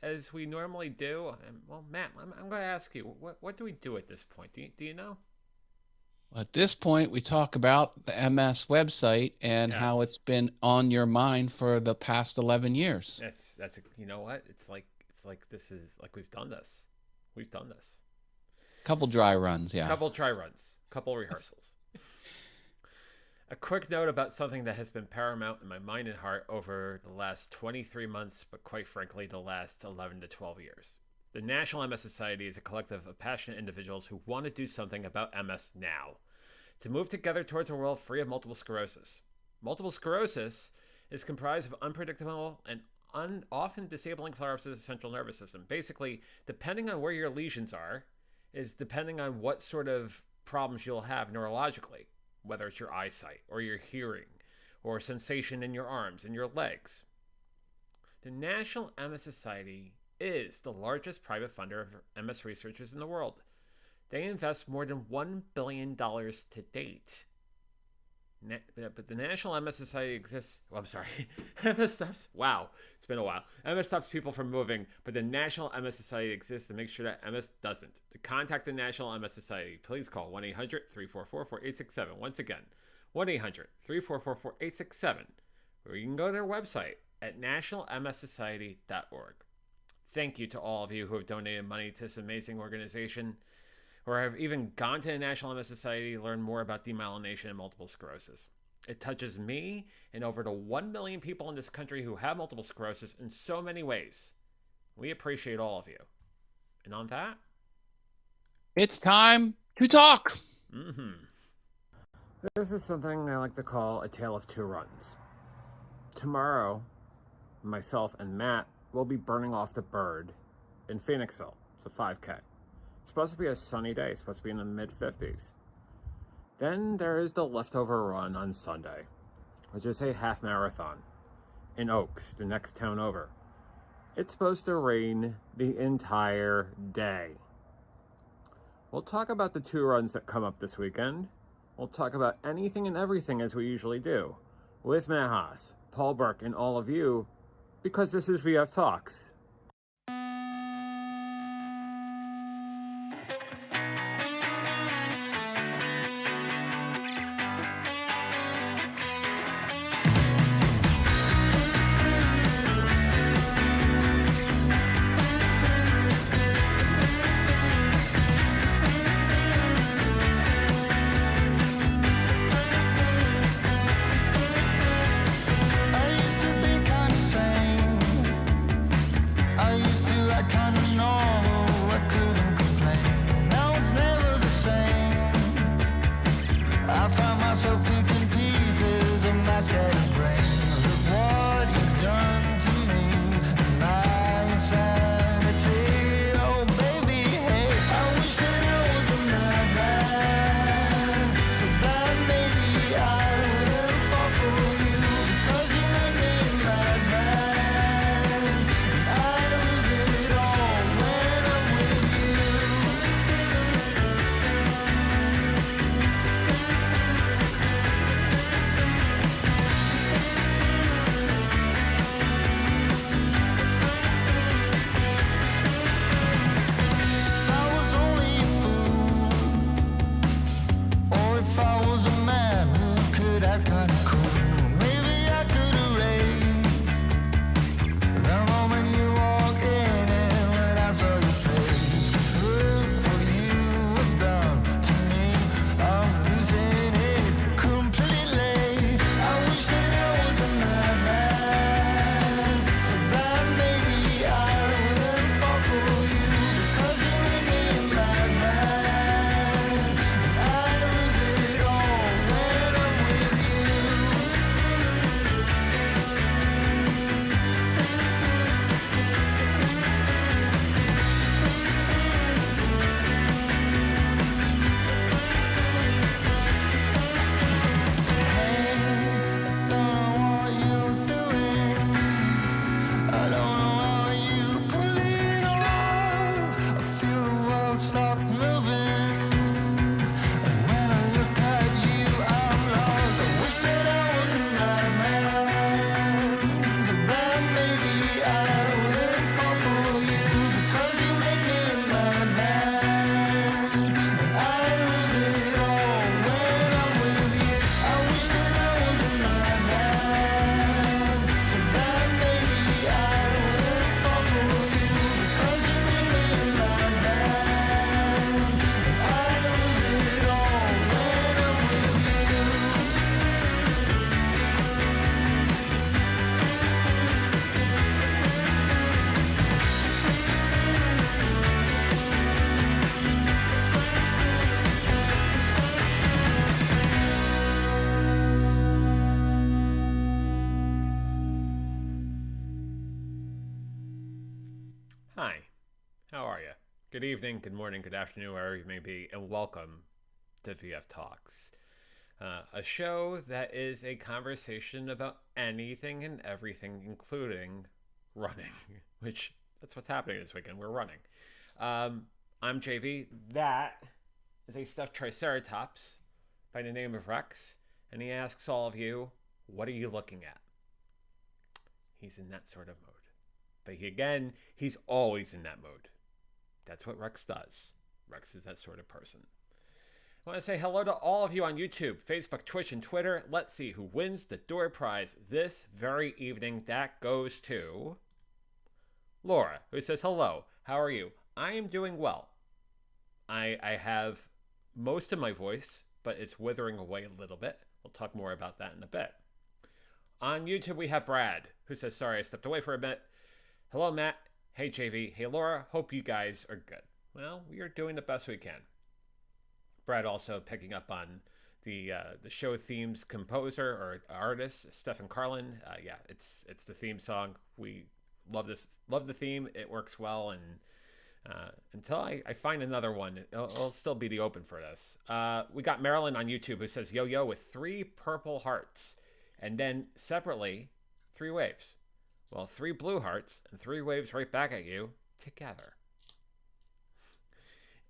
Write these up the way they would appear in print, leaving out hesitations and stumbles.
as we normally do, well, Matt, I'm going to ask you, what do we do at this point? Do you know? At this point, we talk about the MS website and how Yes. it's been on your mind for the past 11 years. You know what? It's like this is like we've done this. We've done this. Couple dry runs, yeah. Couple try runs, couple rehearsals. A quick note about something that has been paramount in my mind and heart over the last 23 months, but quite frankly, the last 11 to 12 years. The National MS Society is a collective of passionate individuals who want to do something about MS now, to move together towards a world free of multiple sclerosis. Multiple sclerosis is comprised of unpredictable and often disabling flare-ups of the central nervous system. Basically, depending on where your lesions are, is depending on what sort of problems you'll have neurologically, whether it's your eyesight or your hearing or sensation in your arms and your legs. The National MS Society is the largest private funder of MS researchers in the world. They invest more than $1 billion to date. But the National MS Society exists. Oh, I'm sorry. MS stops. Wow, it's been a while. MS stops people from moving, but the National MS Society exists to make sure that MS doesn't. To contact the National MS Society, please call 1 800 344 4867. Once again, 1 800 344 4867, or you can go to their website at nationalmssociety.org. Thank you to all of you who have donated money to this amazing organization, or have even gone to the National MS Society to learn more about demyelination and multiple sclerosis. It touches me and over the 1 million people in this country who have multiple sclerosis in so many ways. We appreciate all of you. And on that, it's time to talk. This is something I like to call a tale of two runs. Tomorrow, myself and Matt will be burning off the bird in Phoenixville. It's a 5K. It's supposed to be a sunny day. It's supposed to be in the mid-50s. Then there is the leftover run on Sunday, which is a half marathon in Oaks, the next town over. It's supposed to rain the entire day. We'll talk about the two runs that come up this weekend. We'll talk about anything and everything as we usually do, with Matt Haas, Paul Burke, and all of you, because this is VF Talks. Hi, how are you? Good evening, good morning, good afternoon, wherever you may be, and welcome to VF Talks, a show that is a conversation about anything and everything, including running, which that's what's happening this weekend. We're running. Um, I'm JV. That is a stuffed Triceratops by the name of Rex, and he asks all of you, what are you looking at? He's in that sort of mode. But again, he's always in that mode. That's what Rex does. Rex is that sort of person. I want to say hello to all of you on YouTube, Facebook, Twitch, and Twitter. Let's see who wins the door prize this very evening. That goes to Laura, who says, hello, how are you? I am doing well. I have most of my voice, but it's withering away a little bit. We'll talk more about that in a bit. On YouTube, we have Brad, who says, sorry, I stepped away for a bit. Hello, Matt. Hey, JV. Hey, Laura. Hope you guys are good. Well, we are doing the best we can. Brad also picking up on the show themes composer or artist, Stefan Carlin. Yeah, it's the theme song. We love the theme. It works well, and until I find another one, it'll still be the open for this. We got Marilyn on YouTube who says, yo, with 3 purple hearts. And then separately, 3 waves. Well, 3 blue hearts and 3 waves right back at you together.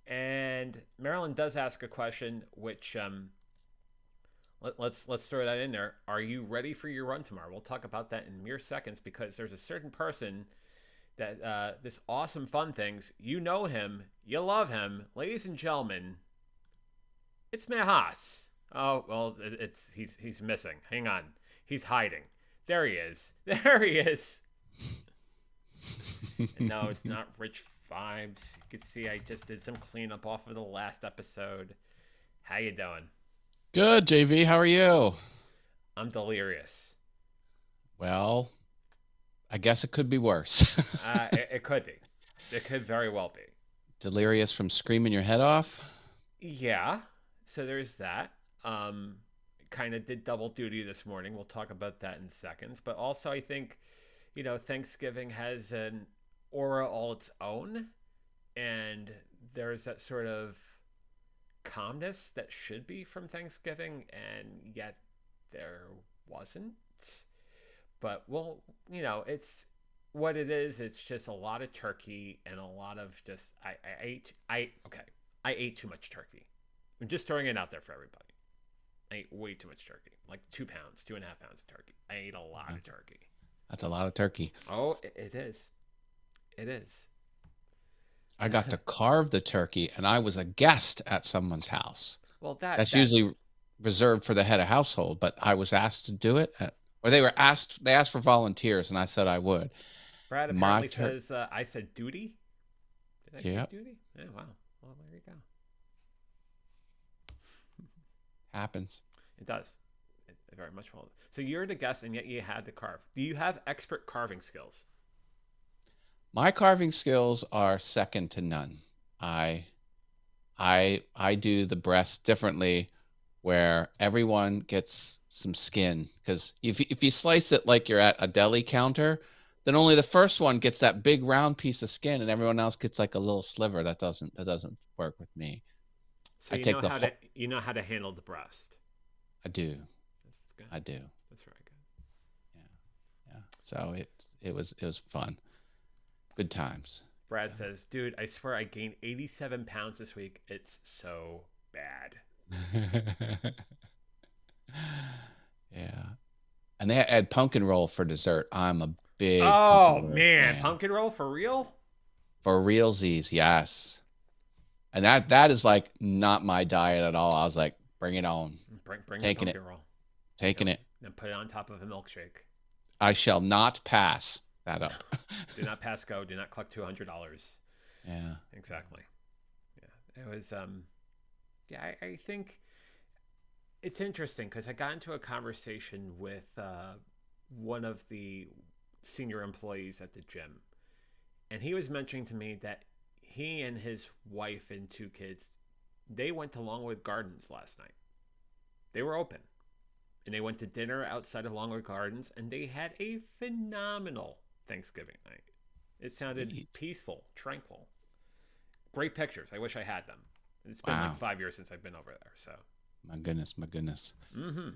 And Marilyn does ask a question, which let's throw that in there. Are you ready for your run tomorrow? We'll talk about that in mere seconds because there's a certain person that this awesome fun things. You know him, you love him, ladies and gentlemen. It's Mahas. Oh well, he's missing. Hang on, he's hiding. There he is. There he is. No, it's not Rich Vibes. You can see I just did some cleanup off of the last episode. How you doing? Good, JV. How are you? I'm delirious. Well, I guess it could be worse. It could be. It could very well be. Delirious from screaming your head off? Yeah. So there's that. Kind of did double duty this morning. We'll talk about that in seconds. But also, I think, Thanksgiving has an aura all its own. And there's that sort of calmness that should be from Thanksgiving. And yet there wasn't. But, well, it's what it is. It's just a lot of turkey and a lot of just, I ate too much turkey. I'm just throwing it out there for everybody. I ate way too much turkey, like 2 pounds, 2.5 pounds of turkey. I ate a lot of turkey. That's a lot of turkey. Oh, it is. It is. I got to carve the turkey, and I was a guest at someone's house. Well, that's usually reserved for the head of household, but I was asked to do it, or they asked for volunteers, and I said I would. Brad apparently says I said duty. Did I say duty? Yeah, wow. Well, there you go. Happens. It does. It very much will. So you're the guest, and yet you had to carve. Do you have expert carving skills? My carving skills are second to none. I do the breast differently, where everyone gets some skin. Because if you slice it like you're at a deli counter, then only the first one gets that big round piece of skin, and everyone else gets like a little sliver. That doesn't work with me. So you know how to handle the breast. I do. That's good. I do. That's very good. Yeah. So it was fun. Good times. Brad says, "Dude, I swear I gained 87 pounds this week. It's so bad." Yeah. And they had pumpkin roll for dessert. I'm a big pumpkin roll for real? For realsies, yes. And that is like not my diet at all. I was like, bring it on. Bring taking the pumpkin roll. Taking it. And put it on top of a milkshake. I shall not pass that up. Do not pass go. Do not collect $200. Yeah. Exactly. Yeah. It was I think it's interesting because I got into a conversation with one of the senior employees at the gym. And he was mentioning to me that he and his wife and 2 kids, they went to Longwood Gardens last night. They were open. And they went to dinner outside of Longwood Gardens, and they had a phenomenal Thanksgiving night. It sounded Neat. peaceful, tranquil. Great pictures. I wish I had them. It's been like Wow. 5 years since I've been over there. So. My goodness. My goodness. Mm-hmm.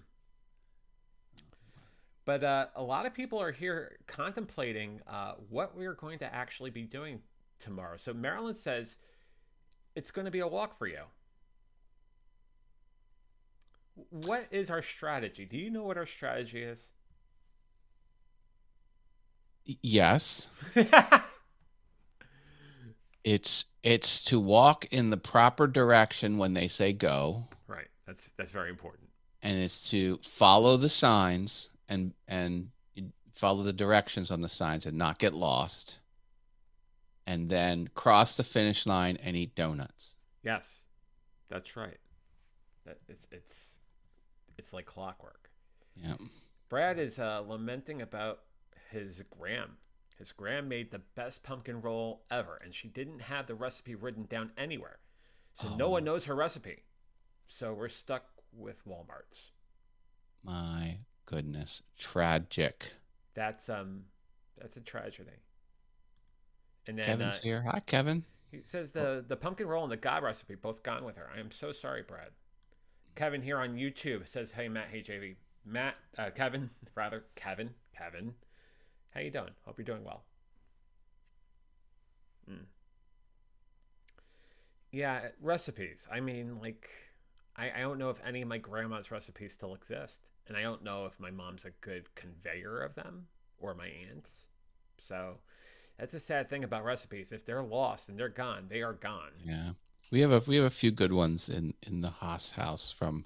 But a lot of people are here contemplating what we're going to actually be doing tomorrow. So Marilyn says it's going to be a walk for you. What is our strategy? Do you know what our strategy is? Yes. It's to walk in the proper direction when they say go. Right. That's very important. And it's to follow the signs and follow the directions on the signs and not get lost. And then cross the finish line and eat donuts. Yes, that's right. It's like clockwork. Yeah. Brad is lamenting about his gram. His gram made the best pumpkin roll ever, and she didn't have the recipe written down anywhere, so no one knows her recipe. So we're stuck with Walmart's. My goodness, tragic. That's a tragedy. And then Kevin's here. Hi, Kevin. he says the pumpkin roll and the God recipe both gone with her. I am so sorry, Brad. Kevin here on YouTube says, "Hey Matt, hey JV, Matt, Kevin, rather Kevin. How you doing? Hope you're doing well." Yeah, recipes. I mean, like, I don't know if any of my grandma's recipes still exist, and I don't know if my mom's a good conveyor of them or my aunt's. So that's a sad thing about recipes. If they're lost and they're gone, they are gone. Yeah. We have a few good ones in the Haas house from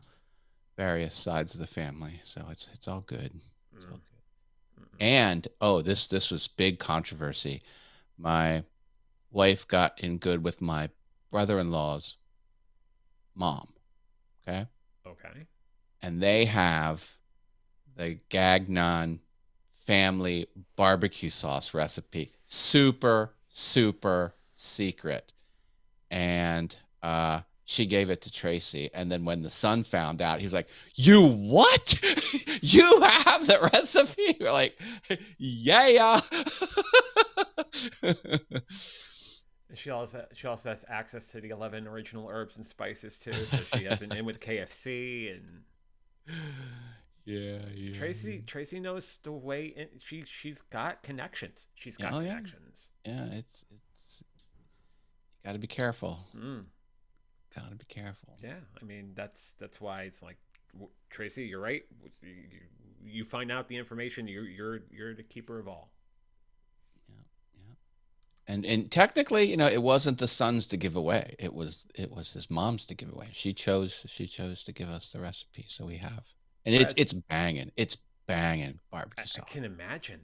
various sides of the family, so it's all good. It's all good. And this was big controversy. My wife got in good with my brother-in-law's mom. Okay. And they have the Gagnon family barbecue sauce recipe, super secret. And she gave it to Tracy. And then when the son found out, he was like, "You what? You have the recipe?" We're like, yeah. She also has access to the 11 original herbs and spices too. So she has an in with KFC and yeah. Tracy knows the way in. She's got connections. She's got connections. Yeah, it's you got to be careful. Got to be careful. Yeah, I mean that's why it's like, Tracy, you're right. You find out the information. You're the keeper of all. And technically, it wasn't the son's to give away. It was his mom's to give away. She chose to give us the recipe, so we have. And it's banging. It's banging barbecue sauce. I can imagine.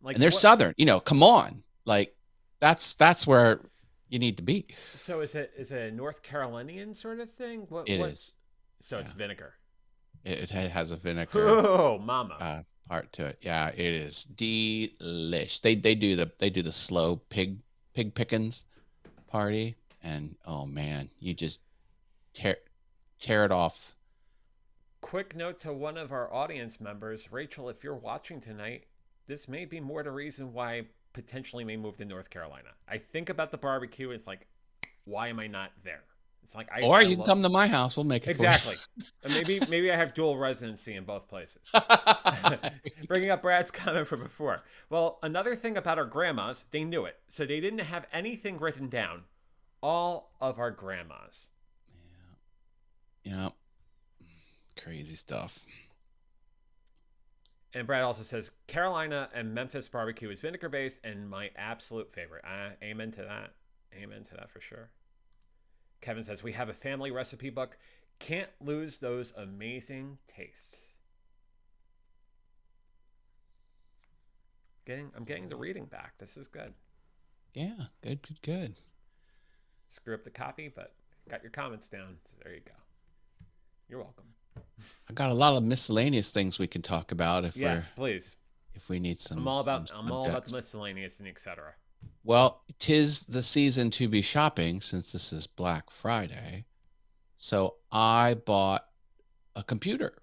Like, and they're Southern. Come on. Like that's where you need to be. So is it a North Carolinian sort of thing? What is. So it's vinegar. It has a vinegar. Oh, mama. Part to it. Yeah, it is delish. They do the slow pig pickings party, and oh man, you just tear it off. Quick note to one of our audience members, Rachel, if you're watching tonight, this may be more the reason why I potentially may move to North Carolina. I think about the barbecue, it's like, why am I not there? It's like you can come to my house. We'll make it exactly. And maybe I have dual residency in both places. Bringing up Brad's comment from before. Well, another thing about our grandmas, they knew it, so they didn't have anything written down. All of our grandmas. Yeah. Crazy stuff. And Brad also says Carolina and Memphis barbecue is vinegar based and my absolute favorite. Amen to that. Amen to that for sure. Kevin says, we have a family recipe book. Can't lose those amazing tastes. I'm getting the reading back. This is good. Yeah, good. Screw up the copy, but got your comments down. So there you go. You're welcome. I got a lot of miscellaneous things we can talk about please. If we need some. I'm all about the miscellaneous and etc. Well, 'tis the season to be shopping since this is Black Friday. So I bought a computer.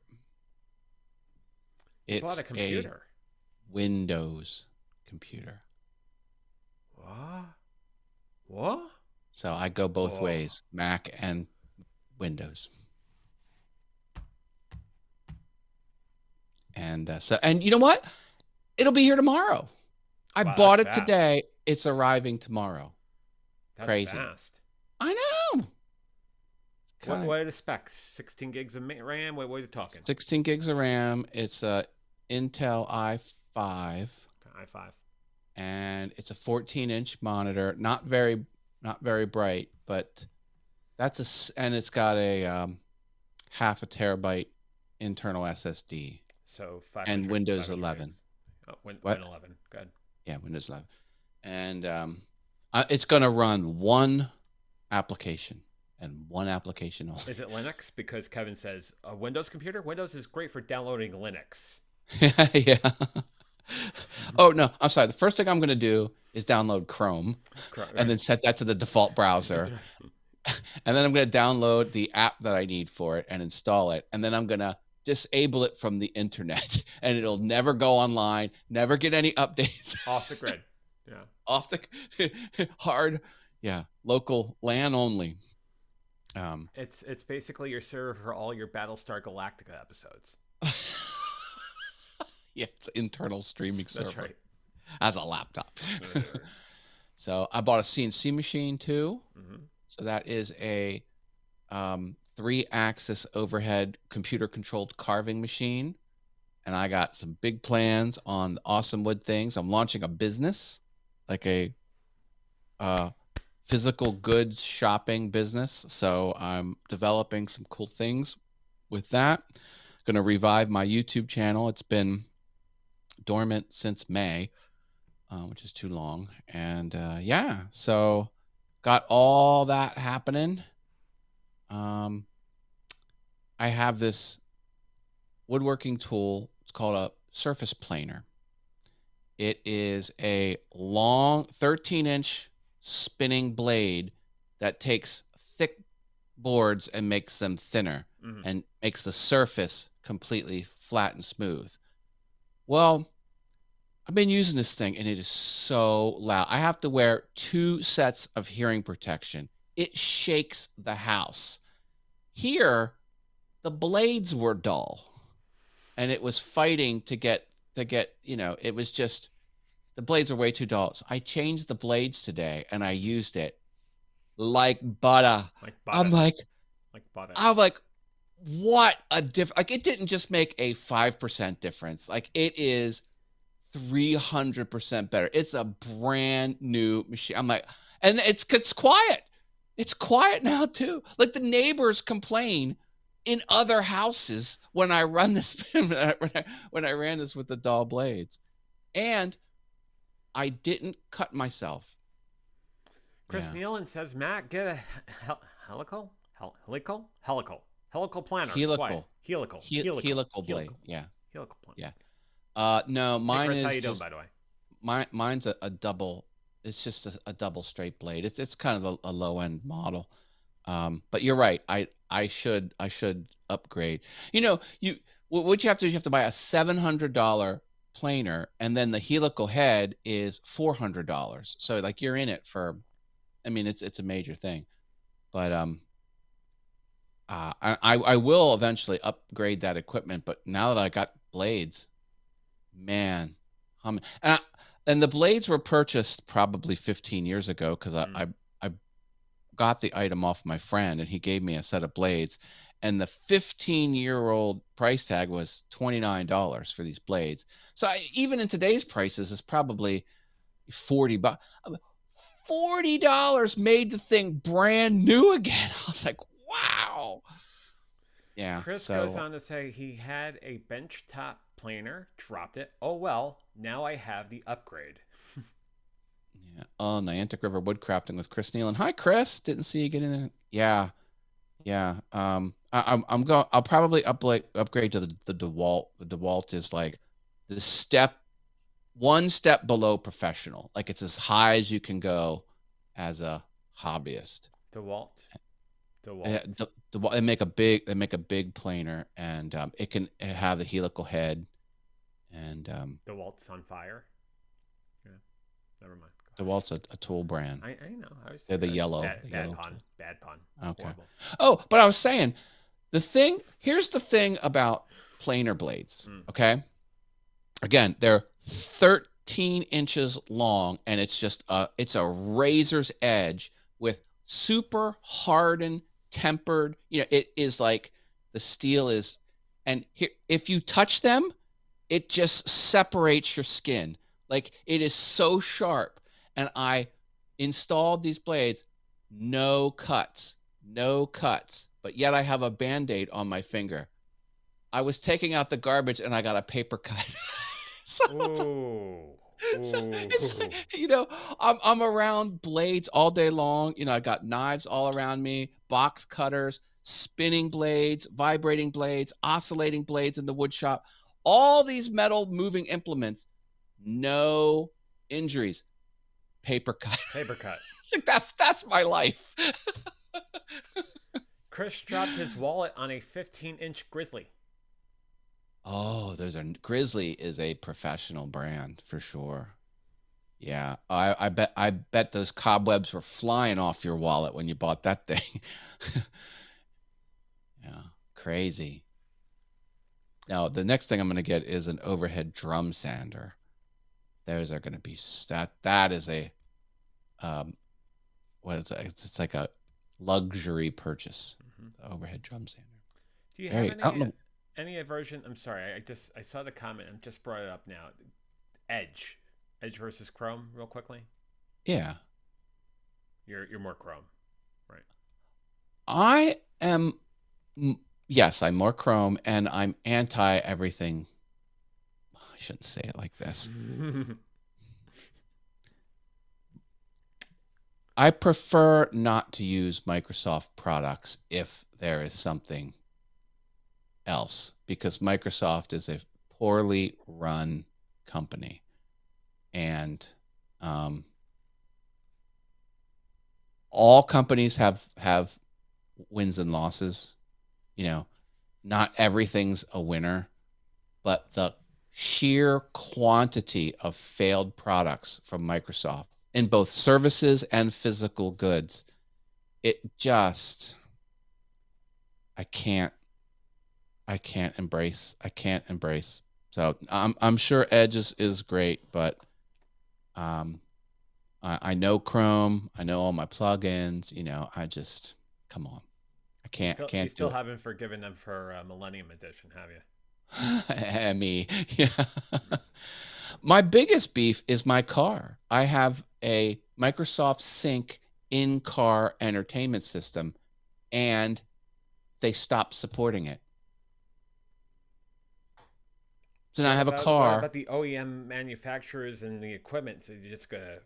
It's bought a computer? A Windows computer. What? So I go both Oh, ways, Mac and Windows. And you know what? It'll be here tomorrow. I wow, that's bought it fast. today. It's arriving tomorrow. That's Crazy. fast. I know. What are the specs? 16 gigs of RAM? What are you talking? 16 gigs of RAM. It's a Intel i5. i5. And it's a 14-inch monitor. Not very bright, but and it's got a half a terabyte internal SSD. So 500 and Windows 500 11. gigs. Oh, Win What? 11. Good. Yeah, Windows 11. And it's going to run one application and one application only. Is it Linux? Because Kevin says a Windows computer. Windows is great for downloading Linux. Yeah. Oh, no, I'm sorry. The first thing I'm going to do is download Chrome and then set that to the default browser. And then I'm going to download the app that I need for it and install it. And then I'm going to disable it from the internet, and it'll never go online, never get any updates. Off the grid. Yeah. Off the hard. Yeah. Local LAN only. It's basically your server for all your Battlestar Galactica episodes. Yeah, it's an internal streaming server. That's right. As a laptop. So I bought a CNC machine too. Mm-hmm. So that is a 3-axis overhead computer-controlled carving machine. And I got some big plans on awesome wood things. I'm launching a business, like a physical goods shopping business. So I'm developing some cool things with that. Going to revive my YouTube channel. It's been dormant since May, which is too long. And yeah, so got all that happening. I have this woodworking tool. It's called a surface planer. It is a long 13-inch spinning blade that takes thick boards and makes them thinner, and makes the surface completely flat and smooth. Well, I've been using this thing and it is so loud. I have to wear 2 sets of hearing protection. It shakes the house. Here, the blades were dull, and it was fighting to get, it was just, the blades are way too dull. So I changed the blades today and I used it like butter. I'm like what a difference. Like, it didn't just make a 5% difference. Like, it is 300% better. It's a brand new machine. I'm like, and it's quiet. It's quiet now too. Like, the neighbors complain in other houses when I run this, when I ran this with the dull blades, and I didn't cut myself. Chris Nealon says, Matt, get a helical planner. Helical blade. Yeah. Helical planner. Yeah. No, mine Chris, is how you doing, just, by the way? mine's a double. It's just a double straight blade. It's kind of a low end model. But you're right. I should upgrade. What you have to do is you have to buy a $700 planer, and then the helical head is $400. So, like, you're in it for, I mean, it's a major thing. But I will eventually upgrade that equipment. But now that I got blades, man, and the blades were purchased probably 15 years ago, because I got the item off my friend, and he gave me a set of blades, and the 15-year-old price tag was $29 for these blades. So even in today's prices, it's probably $40. $40 made the thing brand new again. I was like, wow. Yeah. Chris goes on to say he had a benchtop planer, dropped it. Oh well, now I have the upgrade. Yeah. Oh, Niantic River Woodcrafting with Chris Nealon. Hi, Chris. Didn't see you get in. Yeah. Yeah. I'll probably upgrade to the DeWalt. The DeWalt is like the one step below professional. Like, it's as high as you can go as a hobbyist. DeWalt. They make a big planer, and it can have the helical head, and DeWalt's on fire. Yeah. Never mind. DeWalt's a tool brand. I know. They're the yellow. Bad pun. Bad pun. Okay. Horrible. Oh, but I was saying, here's the thing about planer blades, okay? Again, they're 13 inches long, and it's a razor's edge with super hardened, tempered, it is like the steel is, and here, if you touch them, it just separates your skin. Like, it is so sharp. And I installed these blades, no cuts, but yet I have a Band-Aid on my finger. I was taking out the garbage and I got a paper cut. So it's like, I'm around blades all day long. I got knives all around me, box cutters, spinning blades, vibrating blades, oscillating blades in the wood shop, all these metal moving implements, no injuries. Paper cut. That's my life. Chris dropped his wallet on a 15-inch Grizzly. Oh, Grizzly is a professional brand for sure. Yeah, I bet those cobwebs were flying off your wallet when you bought that thing. Yeah, crazy. Now, the next thing I'm going to get is an overhead drum sander. Those are going to be that is a what is it? It's like a luxury purchase. The overhead drum sander. Do you have any version? I'm sorry, I saw the comment. I just brought it up now. Edge versus Chrome, real quickly. Yeah. You're more Chrome, right? I am. Yes, I'm more Chrome, and I'm anti everything. I shouldn't say it like this. I prefer not to use Microsoft products if there is something else, because Microsoft is a poorly run company, and all companies have wins and losses. Not everything's a winner, but the sheer quantity of failed products from Microsoft in both services and physical goods, I can't embrace. So I'm sure Edge is great, but I know Chrome, I know all my plugins. I just, come on, I can't. You still haven't forgiven them for Millennium Edition, have you? Me, yeah. My biggest beef is my car. I have a Microsoft Sync in-car entertainment system, and they stopped supporting it. So now I have a car. What about the OEM manufacturers and the equipment? So you're just gonna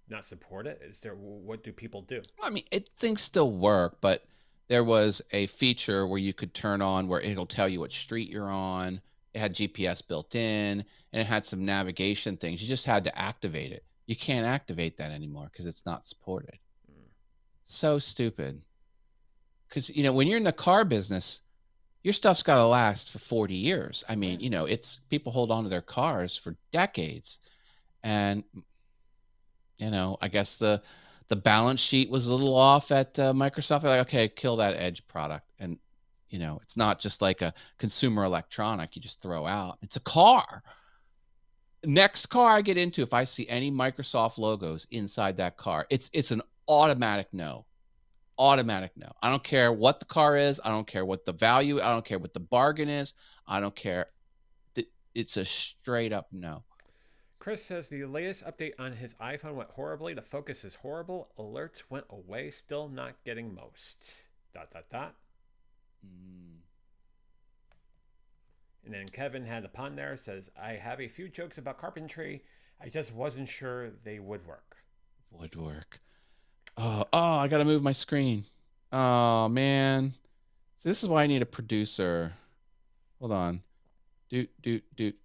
not support it? What do people do? I mean, things still work, but there was a feature where you could turn on where it'll tell you what street you're on. It had GPS built in, and it had some navigation things. You just had to activate it. You can't activate that anymore because it's not supported. So stupid. Because, when you're in the car business, your stuff's got to last for 40 years. I mean, it's people hold on to their cars for decades. And, I guess the balance sheet was a little off at Microsoft. They're like, okay, kill that Edge product. And, it's not just like a consumer electronic you just throw out. It's a car. Next car I get into, if I see any Microsoft logos inside that car, it's an automatic no. Automatic no. I don't care what the car is. I don't care what the value. I don't care what the bargain is. I don't care. It's a straight up no. Chris says the latest update on his iPhone went horribly. The focus is horrible. Alerts went away. Still not getting most. ... And then Kevin had a pun there. Says, I have a few jokes about carpentry. I just wasn't sure they would work. Oh, I got to move my screen. Oh, man. So this is why I need a producer. Hold on. Boom. There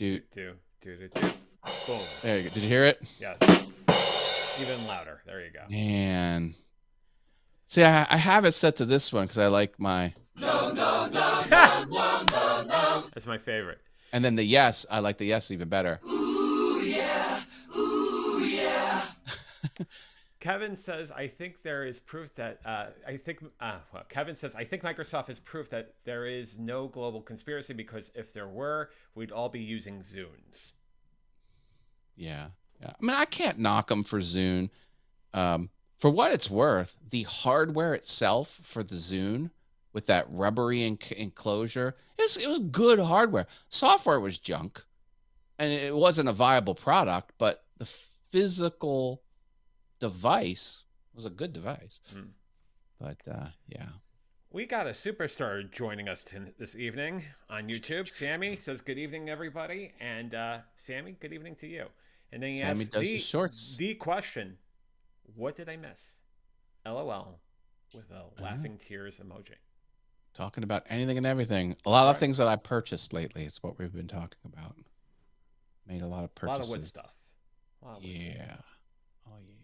you go. Did you hear it? Yes. Even louder. There you go. Man. See, I have it set to this one because I like my... No. That's my favorite. And then the yes, I like the yes even better. Ooh, yeah. Ooh, yeah. Kevin says, I think there is proof that Kevin says, I think Microsoft is proof that there is no global conspiracy because if there were, we'd all be using Zunes. Yeah. I mean, I can't knock them for Zune. For what it's worth, the hardware itself for the Zune with that rubbery enclosure, it was good hardware. Software was junk, and it wasn't a viable product, but the physical device was a good device. But yeah. We got a superstar joining us this evening on YouTube. Sammy says, good evening, everybody. And Sammy, good evening to you. And then he Sammy asks does the shorts. The question, what did I miss? LOL with a laughing tears emoji. Talking about anything and everything. A lot of things that I purchased lately. It's what we've been talking about. Made a lot of purchases. A lot of wood stuff. Yeah. Oh, yeah.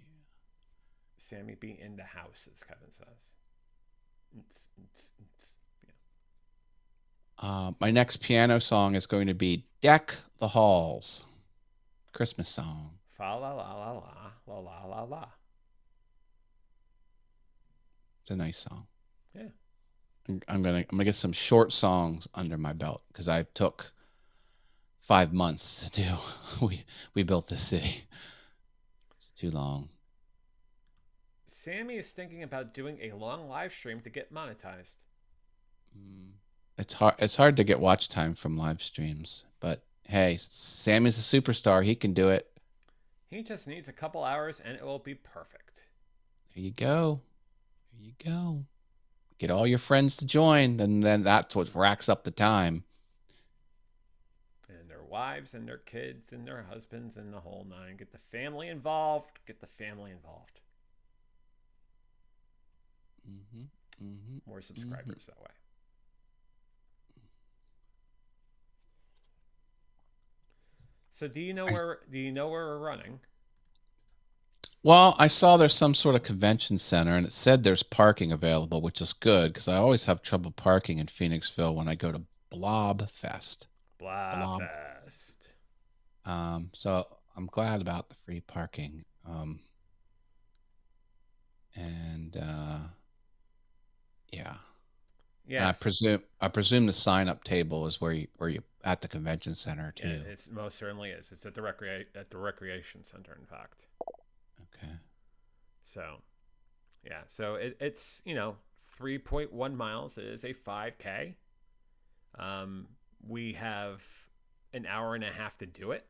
Sammy be in the house, as Kevin says. Yeah. My next piano song is going to be Deck the Halls. Christmas song. Fa la la la la la la la la. It's a nice song. Yeah. I'm gonna get some short songs under my belt because I took 5 months to do. We built this city. It's too long. Sammy is thinking about doing a long live stream to get monetized. It's hard to get watch time from live streams, but hey, Sammy's a superstar. He can do it. He just needs a couple hours and it will be perfect. There you go. There you go. Get all your friends to join, and then that's what racks up the time. And their wives and their kids and their husbands and the whole nine. Get the family involved. Get the family involved. More subscribers that way. So do you know where we're running? Well, I saw there's some sort of convention center, and it said there's parking available, which is good because I always have trouble parking in Phoenixville when I go to Blob Fest. So I'm glad about the free parking. Yeah. Yeah. I presume the sign up table is where you at the convention center too. Yeah, it most certainly is. It's at the recreation center, in fact. Okay. So, yeah. So it's 3.1 miles. It is a 5K. We have an hour and a half to do it.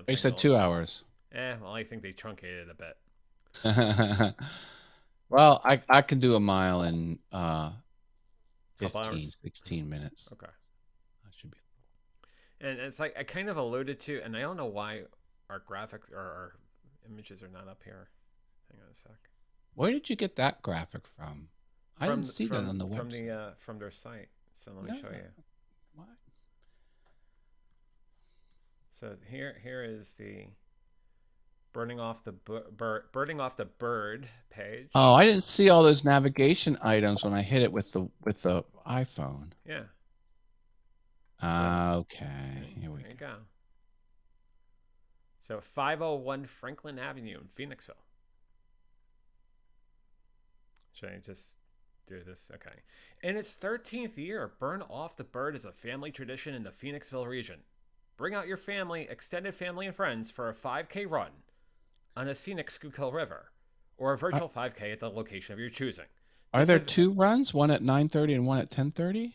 They said 2 hours. Well, I think they truncated it a bit. Well, I can do a mile in 16 minutes. Okay. That should be. And it's like I kind of alluded to, and I don't know why our graphics or our images are not up here. Hang on a sec. Where did you get that graphic from? I didn't see that on the website. From their site. So let me show you. What? So here is the burning off the bird page. Oh, I didn't see all those navigation items when I hit it with the iPhone. Yeah. Okay. Here we go. So 501 Franklin Avenue in Phoenixville. Should I just do this? Okay. In its 13th year, Burn Off the Bird is a family tradition in the Phoenixville region. Bring out your family, extended family, and friends for a 5K run on a scenic Schuylkill River, or a virtual 5K at the location of your choosing. Are there 2 runs, one at 9:30 and one at 10:30?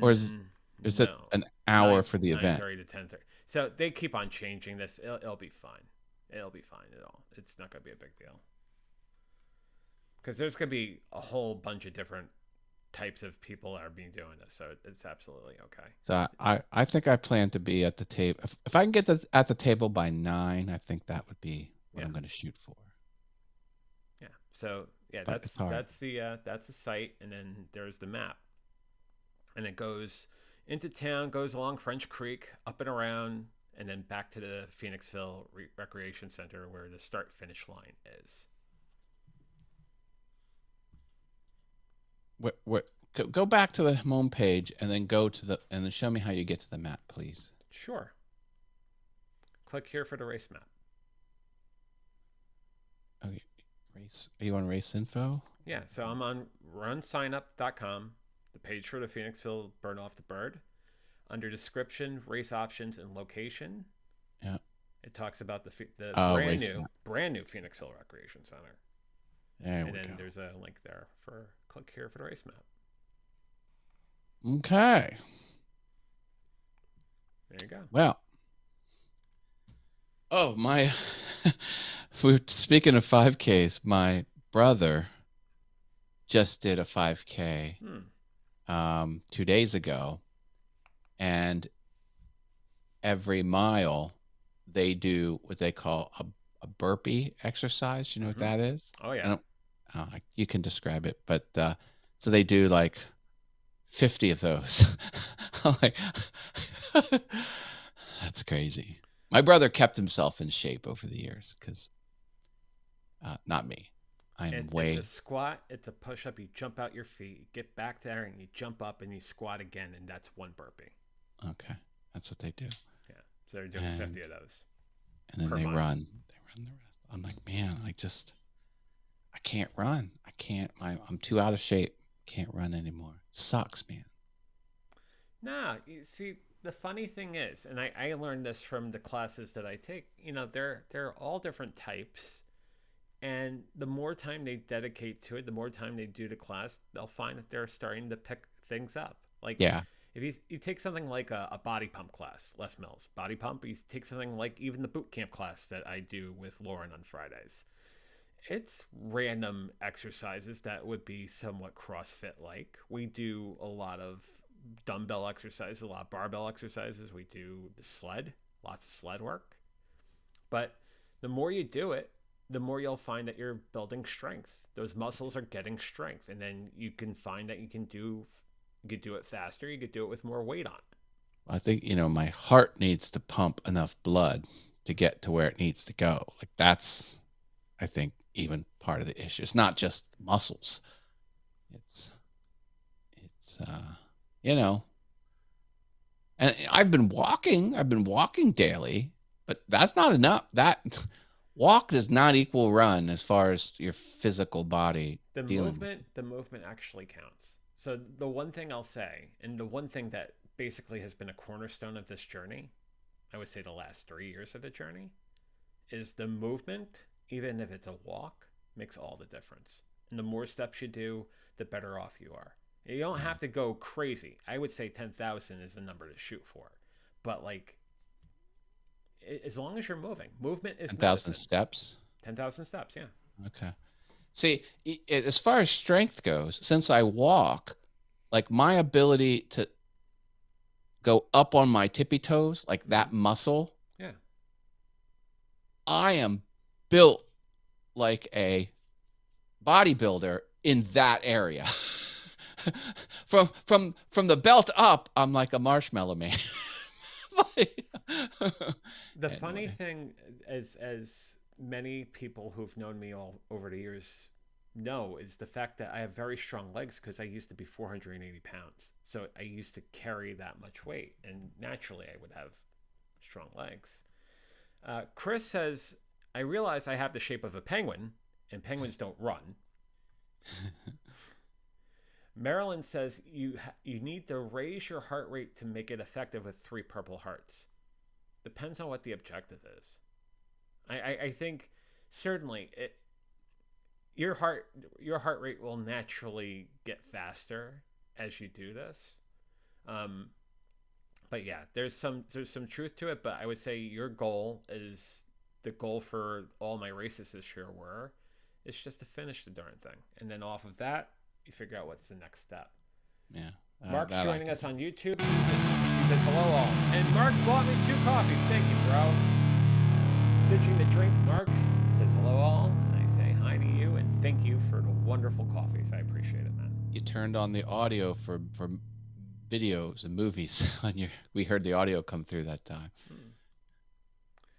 Or is it an hour for the event? 9:30 to 10:30. So they keep on changing this. It'll be fine. It'll be fine at all. It's not going to be a big deal. Because there's going to be a whole bunch of different types of people that are being doing this, so it's absolutely okay. So I think I plan to be at the table. If I can get at the table by 9, I think that would be what I'm going to shoot for. Yeah. So yeah, But that's the site, and then there's the map, and it goes into town, goes along French Creek, up and around, and then back to the Phoenixville Recreation Center where the start-finish line is. What? Go back to the home page and then and then show me how you get to the map, please. Sure. Click here for the race map. Race. Are you on Race Info? Yeah, so I'm on runsignup.com, the page for the Phoenixville Burn Off the Bird. Under description, race options, and location, Yeah. it talks about the Oh, brand Race. new Phoenixville Recreation Center. There And we then go. there's a link there for click here for the race map. Okay. There you go. Well. Oh, my. We're speaking of 5Ks. My brother just did a 5K 2 days ago, and every mile they do what they call a burpee exercise. You know what that is? Oh yeah. You can describe it, but so they do like 50 of those. I'm like, that's crazy. My brother kept himself in shape over the years because not me. It's a squat, it's a push up. You jump out your feet, you get back there, and you jump up and you squat again, and that's one burpee. Okay, that's what they do. Yeah, so they're doing 50 of those. And then they run. They run the rest. I'm like, man, I can't run. I can't. I'm too out of shape. Can't run anymore. It sucks, man. Nah, you see, the funny thing is, and I learned this from the classes that I take. You know, they're all different types. And the more time they dedicate to it, the more time they do the class, they'll find that they're starting to pick things up. Like, if you take something like a body pump class, Les Mills, body pump, you take something like even the boot camp class that I do with Lauren on Fridays. It's random exercises that would be somewhat CrossFit like. We do a lot of dumbbell exercises, a lot of barbell exercises. We do the sled, lots of sled work. But the more you do it, the more you'll find that you're building strength. Those muscles are getting strength, and then you can find that you could do it faster. You could do it with more weight on. I think my heart needs to pump enough blood to get to where it needs to go. Like that's, I think, even part of the issue. It's not just muscles. It's and I've been walking daily, but that's not enough. That walk does not equal run as far as your physical body. The movement actually counts. So the one thing I'll say, and the one thing that basically has been a cornerstone of this journey, I would say the last 3 years of the journey, is the movement, even if it's a walk, makes all the difference. And the more steps you do, the better off you are. You don't have to go crazy. I would say 10,000 is the number to shoot for. But like, as long as you're moving, movement is 10,000 steps. 10,000 steps, yeah. Okay. See, as far as strength goes, since I walk, like my ability to go up on my tippy toes, like that muscle. Yeah. I am built like a bodybuilder in that area. From the belt up, I'm like a marshmallow man. The funny thing, as many people who've known me all over the years know, is the fact that I have very strong legs because I used to be 480 pounds. So I used to carry that much weight, and naturally I would have strong legs. Chris says, I realize I have the shape of a penguin, and penguins don't run. Marilyn says you need to raise your heart rate to make it effective with 3 purple hearts. Depends on what the objective is. I think certainly your heart rate will naturally get faster as you do this. But yeah, there's some truth to it. But I would say your goal is the goal for all my races this year were. It's just to finish the darn thing, and then off of that, you figure out what's the next step. Yeah. Mark's joining us on YouTube. He says hello all, and Mark bought me 2 coffees. Thank you, bro. Ditching the drink, Mark says hello all, and I say hi to you and thank you for the wonderful coffees. I appreciate it, man. You turned on the audio for videos and movies on your. We heard the audio come through that time.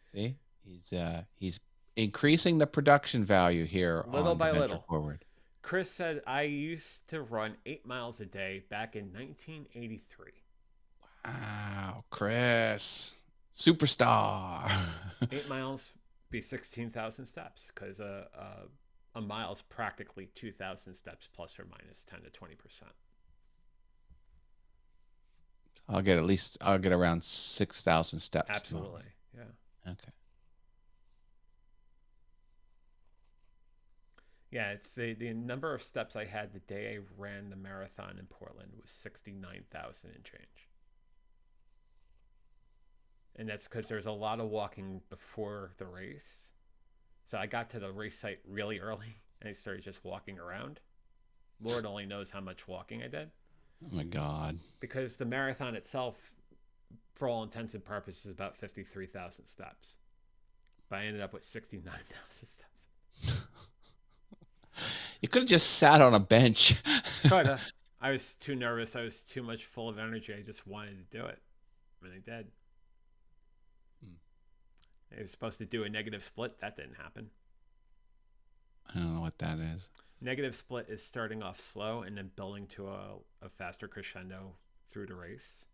See, he's increasing the production value here little on by Venture little. Forward. Chris said, I used to run 8 miles a day back in 1983. Wow, Chris. Superstar. 8 miles be 16,000 steps because a a mile is practically 2,000 steps plus or minus 10 to 20%. I'll get around 6,000 steps. Absolutely. Yeah. Okay. Yeah, it's the number of steps I had the day I ran the marathon in Portland was 69,000 and change. And that's because there's a lot of walking before the race. So I got to the race site really early and I started just walking around. Lord only knows how much walking I did. Oh my God. Because the marathon itself, for all intents and purposes, is about 53,000 steps. But I ended up with 69,000 steps. You could have just sat on a bench. Coulda. I was too nervous. I was too much full of energy. I just wanted to do it. And I did. I was supposed to do a negative split. That didn't happen. I don't know what that is. Negative split is starting off slow and then building to a faster crescendo through the race.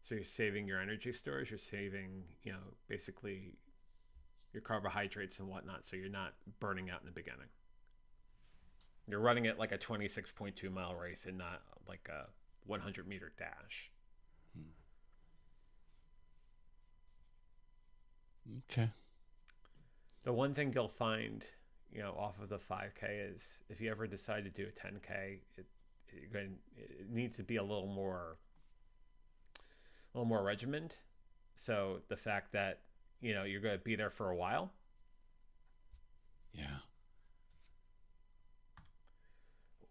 So you're saving your energy stores. You're saving, basically your carbohydrates and whatnot. So you're not burning out in the beginning. You're running it like a 26.2 mile race and not like a 100-meter dash. Okay. The one thing you'll find, off of the 5K is if you ever decide to do a 10K, it needs to be a little more regimented. So the fact that, you're going to be there for a while. Yeah.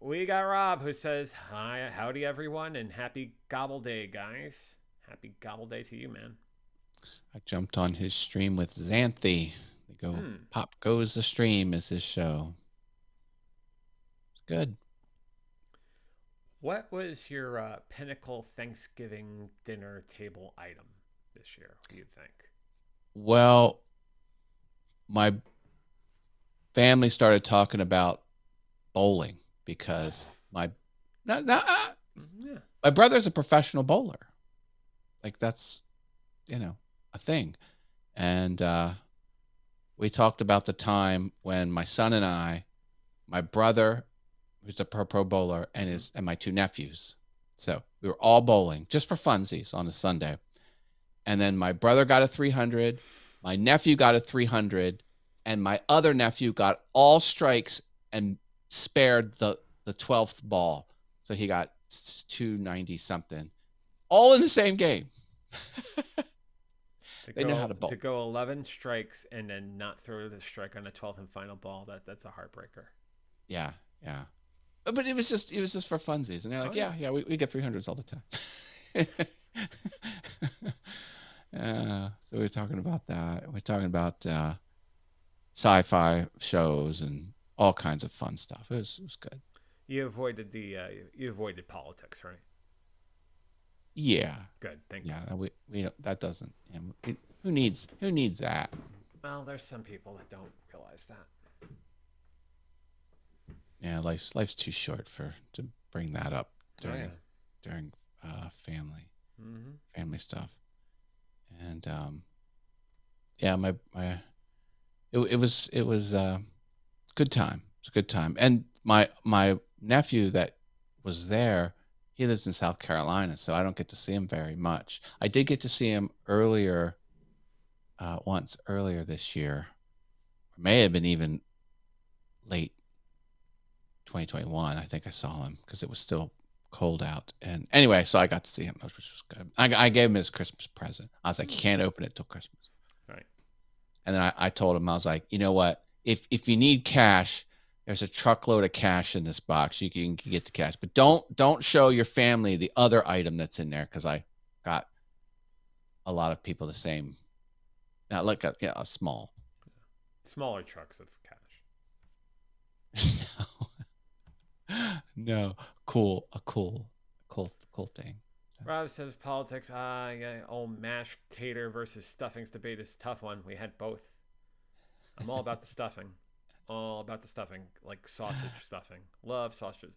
We got Rob who says, hi, howdy everyone, and happy Gobble Day, guys. Happy Gobble Day to you, man. I jumped on his stream with Xanthi. They go, Pop Goes the Stream is his show. It's good. What was your pinnacle Thanksgiving dinner table item this year? What do you think? Well, my family started talking about bowling because my brother's a professional bowler. Like that's, a thing. And we talked about the time when my son and my brother, who's a pro bowler, and my two nephews. So we were all bowling just for funsies on a Sunday. And then my brother got a 300, my nephew got a 300, and my other nephew got all strikes and spared the 12th ball. So he got 290 something, all in the same game. They know how to bowl. To go 11 strikes and then not throw the strike on the 12th and final ball, that's a heartbreaker. Yeah. But it was just for funsies. And they're like, yeah, we get 300s all the time. So we're talking about that. We're talking about sci-fi shows and all kinds of fun stuff. It was good. You avoided politics, right? Yeah. Good. Thank you. Yeah, we don't, that doesn't. Who needs that? Well, there's some people that don't realize that. Yeah, life's too short to bring that up during family stuff. And it was good time. It's a good time. And my nephew that was there, he lives in South Carolina, so I don't get to see him very much. I did get to see him once earlier this year, or may have been even late 2021. I think I saw him because it was still cold out. And anyway, so I got to see him, which was good. I gave him his Christmas present. I was like, you can't open it till Christmas. Right. And then I told him, I was like, you know what? If you need cash, there's a truckload of cash in this box. You can get the cash, but don't show your family the other item that's in there because I got a lot of people the same. Now, like a smaller trucks of cash. No, cool thing. So. Rob says politics. Old mashed tater versus stuffings debate is a tough one. We had both. I'm all about the stuffing. All about the stuffing, like sausage stuffing. Love sausage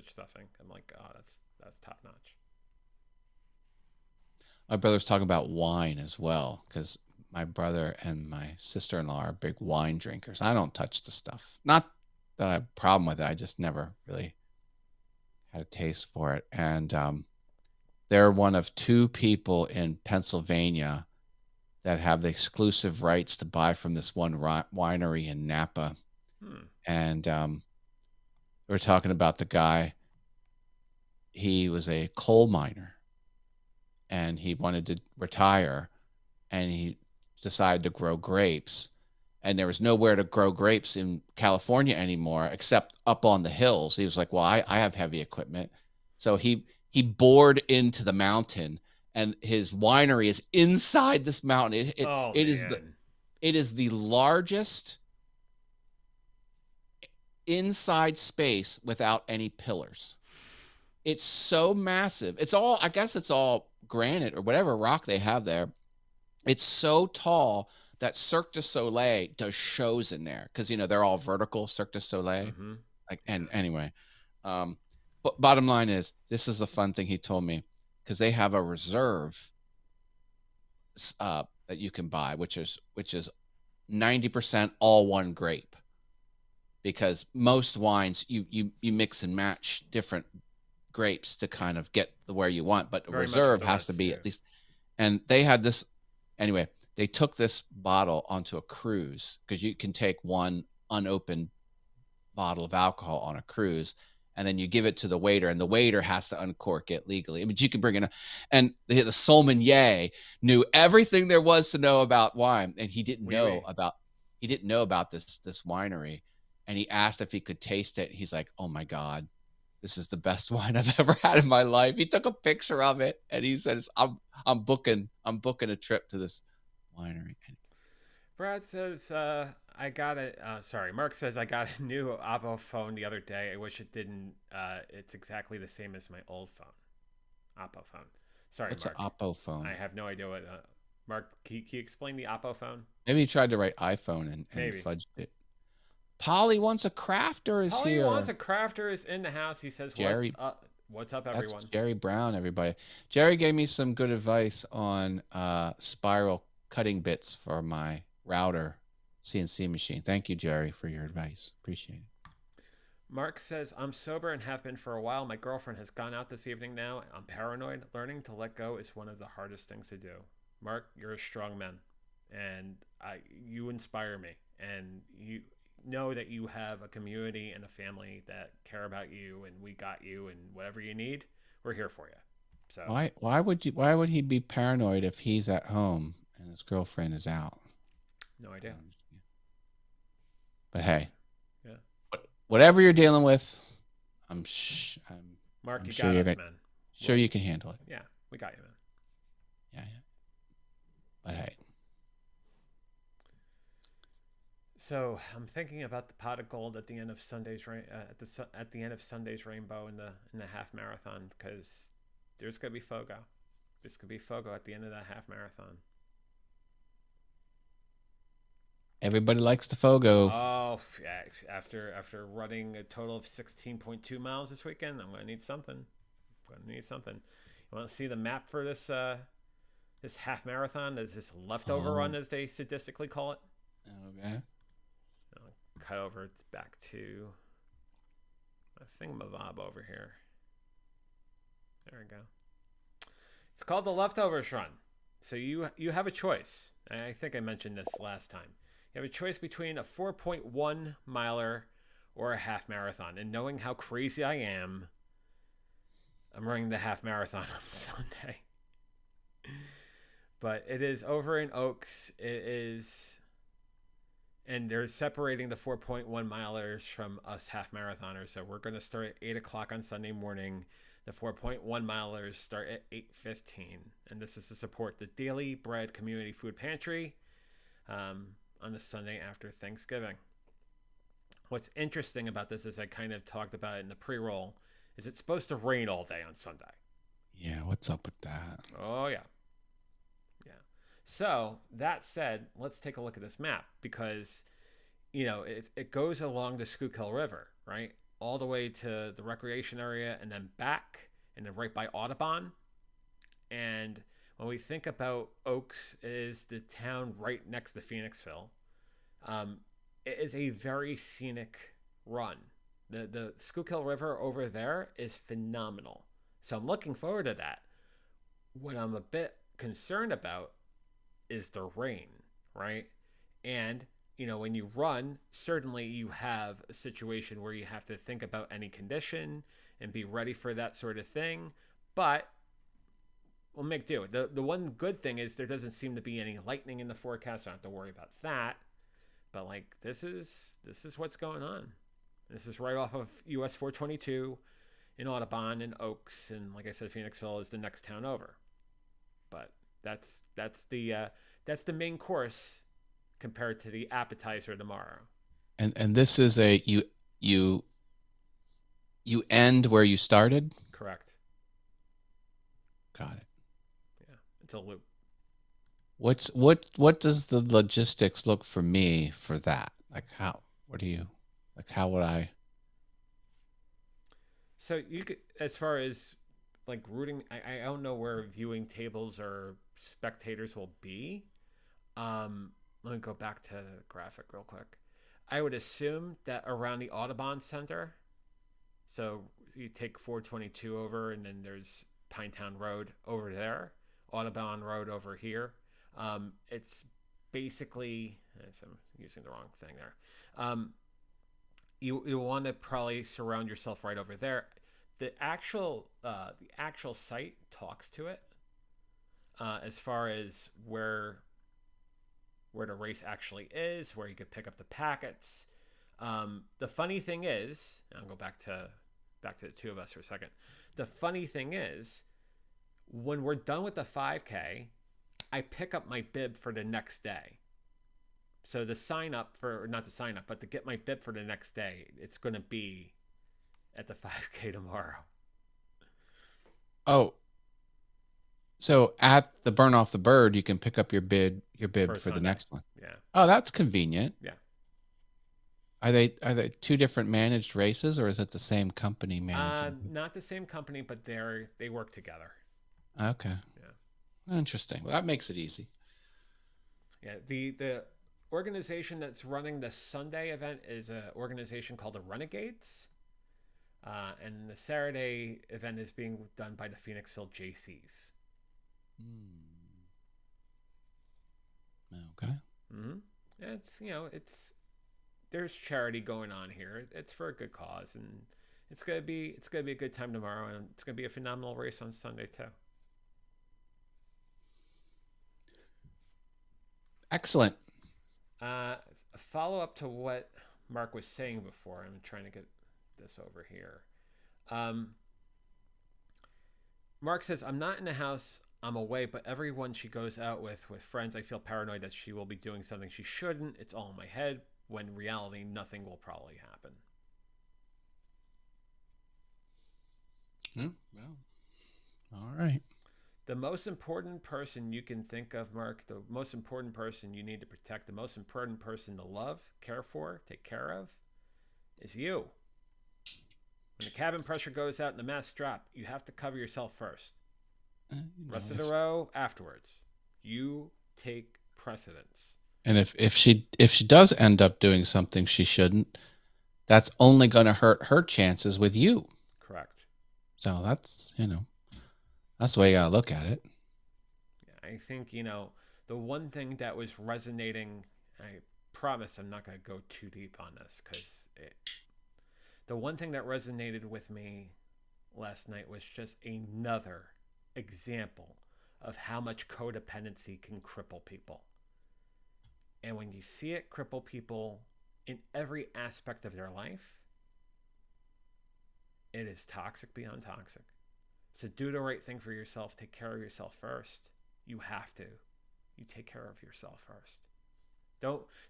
stuffing. I'm like, oh, that's top notch. My brother's talking about wine as well because my brother and my sister-in-law are big wine drinkers. I don't touch the stuff. Not that I have a problem with it. I just never really had a taste for it. And they're one of two people in Pennsylvania that have the exclusive rights to buy from this one winery in Napa. Hmm. And we're talking about the guy. He was a coal miner and he wanted to retire, and he decided to grow grapes. And there was nowhere to grow grapes in California anymore except up on the hills. He was like, well, I have heavy equipment. So he bored into the mountain, and his winery is inside this mountain. Oh, It man. is the largest inside space without any pillars. It's so massive. I guess it's all granite or whatever rock they have there. It's so tall that Cirque du Soleil does shows in there because, they're all vertical, Cirque du Soleil. Mm-hmm. And anyway, but bottom line is, this is a fun thing he told me, because they have a reserve that you can buy, which is 90% all one grape, because most wines you mix and match different grapes to kind of get where you want, but a reserve has to be at least. And they had this anyway. They took this bottle onto a cruise, because you can take one unopened bottle of alcohol on a cruise, and then you give it to the waiter, and the waiter has to uncork it legally. I mean, you can bring it, and the sommelier knew everything there was to know about wine, and he didn't know about this winery, and he asked if he could taste it. He's like, "Oh my God, this is the best wine I've ever had in my life." He took a picture of it, and he says, I'm booking a trip to this winery." Brad says, Mark says, I got a new Oppo phone the other day. I wish it didn't. It's exactly the same as my old phone. Oppo phone. Sorry, What's Mark. an Oppo phone? I have no idea what. Mark, can you explain the Oppo phone? Maybe he tried to write iPhone and fudged it. Polly wants a crafter is Polly here. wants a crafter is in the house. He says, Jerry, what's up, everyone? That's Jerry Brown, everybody. Jerry gave me some good advice on spiral cutting bits for my router CNC machine. Thank you, Jerry, for your advice. Appreciate it. Mark says, I'm sober and have been for a while. My girlfriend has gone out this evening now. I'm paranoid. Learning to let go is one of the hardest things to do. Mark, you're a strong man, and you inspire me. And you know that you have a community and a family that care about you, and we got you, and whatever you need, we're here for you. So why would he be paranoid if he's at home and his girlfriend is out? No idea. But hey, yeah, whatever you're dealing with, Mark, I'm you got us, man. Sure, you can handle it. Yeah, we got you, man. Yeah. But hey. So I'm thinking about the pot of gold at the end of Sunday's at the end of Sunday's rainbow in the half marathon, because there's gonna be Fogo. There's gonna be Fogo at the end of that half marathon. Everybody likes the Fogo. Oh, yeah. After running a total of 16.2 miles this weekend, I'm gonna need something. You want to see the map for this this half marathon? This leftover run, as they sadistically call it. Okay. I'll cut over. It's back to my thingamabob over here. There we go. It's called the leftovers run. So you have a choice. I think I mentioned this last time. You have a choice between a 4.1 miler or a half marathon. And knowing how crazy I am, I'm running the half marathon on Sunday. But it is over in Oaks. It is, and they're separating the 4.1 milers from us half marathoners. So we're going to start at 8 o'clock on Sunday morning. The 4.1 milers start at 8:15. And this is to support the Daily Bread Community Food Pantry on the Sunday after Thanksgiving. What's interesting about this, as I kind of talked about it in the pre-roll, is it's supposed to rain all day on Sunday. Yeah, what's up with that? Oh, yeah. Yeah. So, that said, let's take a look at this map, because, it goes along the Schuylkill River, right? All the way to the recreation area and then back, and then right by Audubon. And when we think about Oaks, it is the town right next to Phoenixville. It is a very scenic run. The Schuylkill River over there is phenomenal. So I'm looking forward to that. What I'm a bit concerned about is the rain, right? And when you run, certainly you have a situation where you have to think about any condition and be ready for that sort of thing. But we'll make do. The one good thing is there doesn't seem to be any lightning in the forecast. I don't have to worry about that. But like this is what's going on. This is right off of US 422 in Audubon and Oaks, and like I said, Phoenixville is the next town over. But that's the main course compared to the appetizer tomorrow. And this is you end where you started? Correct. Got it. Yeah, it's a loop. What does the logistics look for me for that? Like how would I? So you could, as far as like routing, I don't know where viewing tables or spectators will be. Let me go back to the graphic real quick. I would assume that around the Audubon Center, so you take 422 over, and then there's Pinetown Road over there, Audubon Road over here. It's basically, I'm using the wrong thing there. You want to probably surround yourself right over there. The actual site talks to it as far as where the race actually is, where you could pick up the packets. The funny thing is, I'll go back to the two of us for a second. The funny thing is, when we're done with the 5K, I pick up my bib for the next day. So the sign up for, not to sign up, but to get my bib for the next day, it's going to be at the 5K tomorrow. Oh, so at the Burn Off the Bird, you can pick up your bib for the next one. Yeah. Oh, that's convenient. Yeah. Are they two different managed races, or is it the same company managing? Not the same company, but they work together. Okay. Yeah. Interesting. Well, that makes it easy. Yeah. The organization that's running the Sunday event is an organization called the Renegades. And the Saturday event is being done by the Phoenixville JCs. Okay. Mm-hmm. It's there's charity going on here. It's for a good cause, and it's gonna be a good time tomorrow, and it's gonna be a phenomenal race on Sunday too. Excellent. A follow up to what Mark was saying before. I'm trying to get this over here. Mark says, I'm not in the house, I'm away, but everyone she goes out with friends, I feel paranoid that she will be doing something she shouldn't. It's all in my head, when in reality, nothing will probably happen. Well, all right. The most important person you can think of, Mark, the most important person you need to protect, the most important person to love, care for, take care of, is you. When the cabin pressure goes out and the masks drop, you have to cover yourself first. Rest of the row afterwards. You take precedence. And if she does end up doing something she shouldn't, that's only going to hurt her chances with you. Correct. So that's that's the way you got to look at it. I think the one thing that was resonating. I promise I'm not going to go too deep on this because the one thing that resonated with me last night was just another example of how much codependency can cripple people. And when you see it cripple people in every aspect of their life, it is toxic beyond toxic. So do the right thing for yourself. Take care of yourself first. You have to. You take care of yourself first.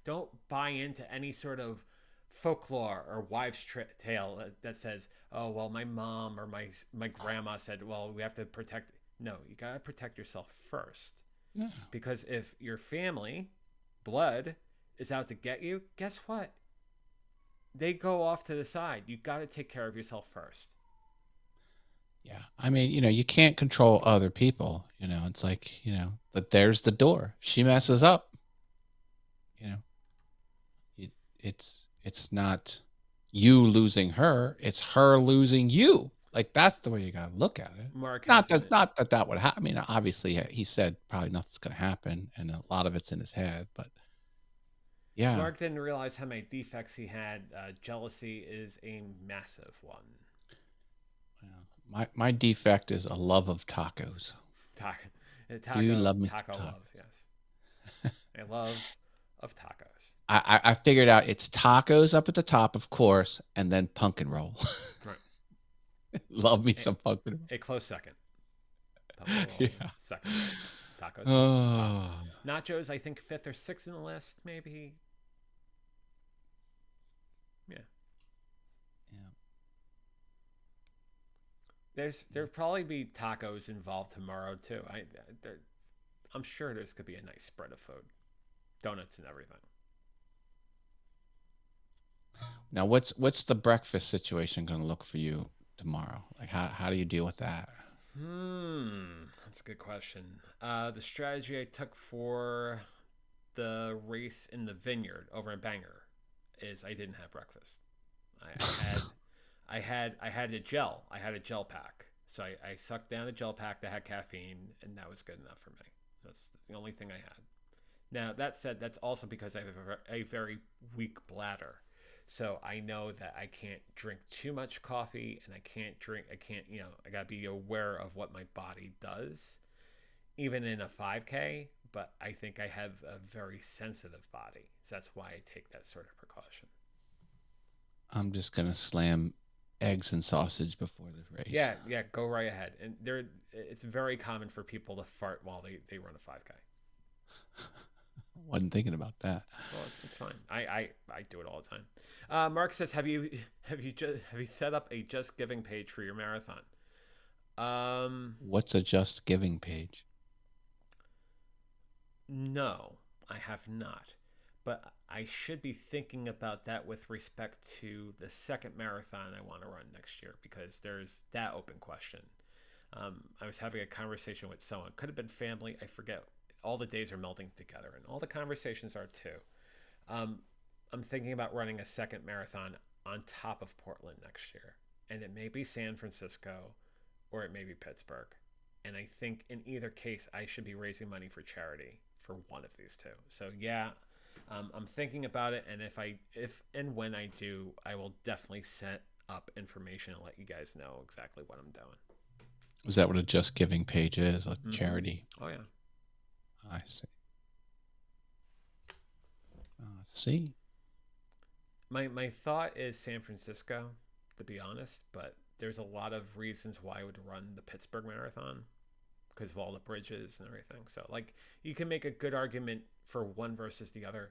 Don't buy into any sort of folklore or wives' tale that says, "Oh, well, my mom or my grandma said, well, we have to protect." No, you gotta protect yourself first. Yeah. Because if your family, blood, is out to get you, guess what? They go off to the side. You gotta take care of yourself first. Yeah. I mean, you can't control other people. It's like, but there's the door. She messes up. It's not you losing her. It's her losing you. Like, that's the way you got to look at it. Mark Not hasn't. that, not that that would happen. I mean, obviously, he said probably nothing's going to happen, and a lot of it's in his head. But yeah, Mark didn't realize how many defects he had. Jealousy is a massive one. well, my defect is a love of tacos. Taco, Do you love me some taco tacos? love. Yes, a love of tacos. I figured out it's tacos up at the top, of course, and then pumpkin roll. Right. Love me some pumpkin roll. A close second. Pumpkin roll, Yeah. second. Tacos. Oh. Nachos, I think 5th or 6th in the list, maybe. Yeah. Yeah. There'll probably be tacos involved tomorrow too. I'm sure there's could be a nice spread of food, donuts and everything. Now, what's the breakfast situation going to look for you tomorrow? Like, how do you deal with that? That's a good question. The strategy I took for the race in the vineyard over in Bangor is I didn't have breakfast. I had a gel. I had a gel pack. So I sucked down a gel pack that had caffeine, and that was good enough for me. That's the only thing I had. Now, that said, that's also because I have a very weak bladder. So I know that I can't drink too much coffee, and I got to be aware of what my body does, even in a 5K. But I think I have a very sensitive body. So that's why I take that sort of precaution. I'm just going to slam eggs and sausage before the race. Yeah, go right ahead. And it's very common for people to fart while they run a 5K. Wasn't thinking about that. Well, it's fine. I do it all the time. Mark says, have you set up a Just Giving page for your marathon? What's a Just Giving page? No, I have not. But I should be thinking about that with respect to the second marathon I want to run next year, because there's that open question. I was having a conversation with someone. Could have been family. I forget. All the days are melding together, and all the conversations are too. I'm thinking about running a second marathon on top of Portland next year, and it may be San Francisco, or it may be Pittsburgh. And I think in either case, I should be raising money for charity for one of these two. So yeah, I'm thinking about it, and if and when I do, I will definitely set up information and let you guys know exactly what I'm doing. Is that what a Just Giving page is? A charity? Oh yeah. I see. See. My thought is San Francisco, to be honest, but there's a lot of reasons why I would run the Pittsburgh Marathon because of all the bridges and everything. So like you can make a good argument for one versus the other.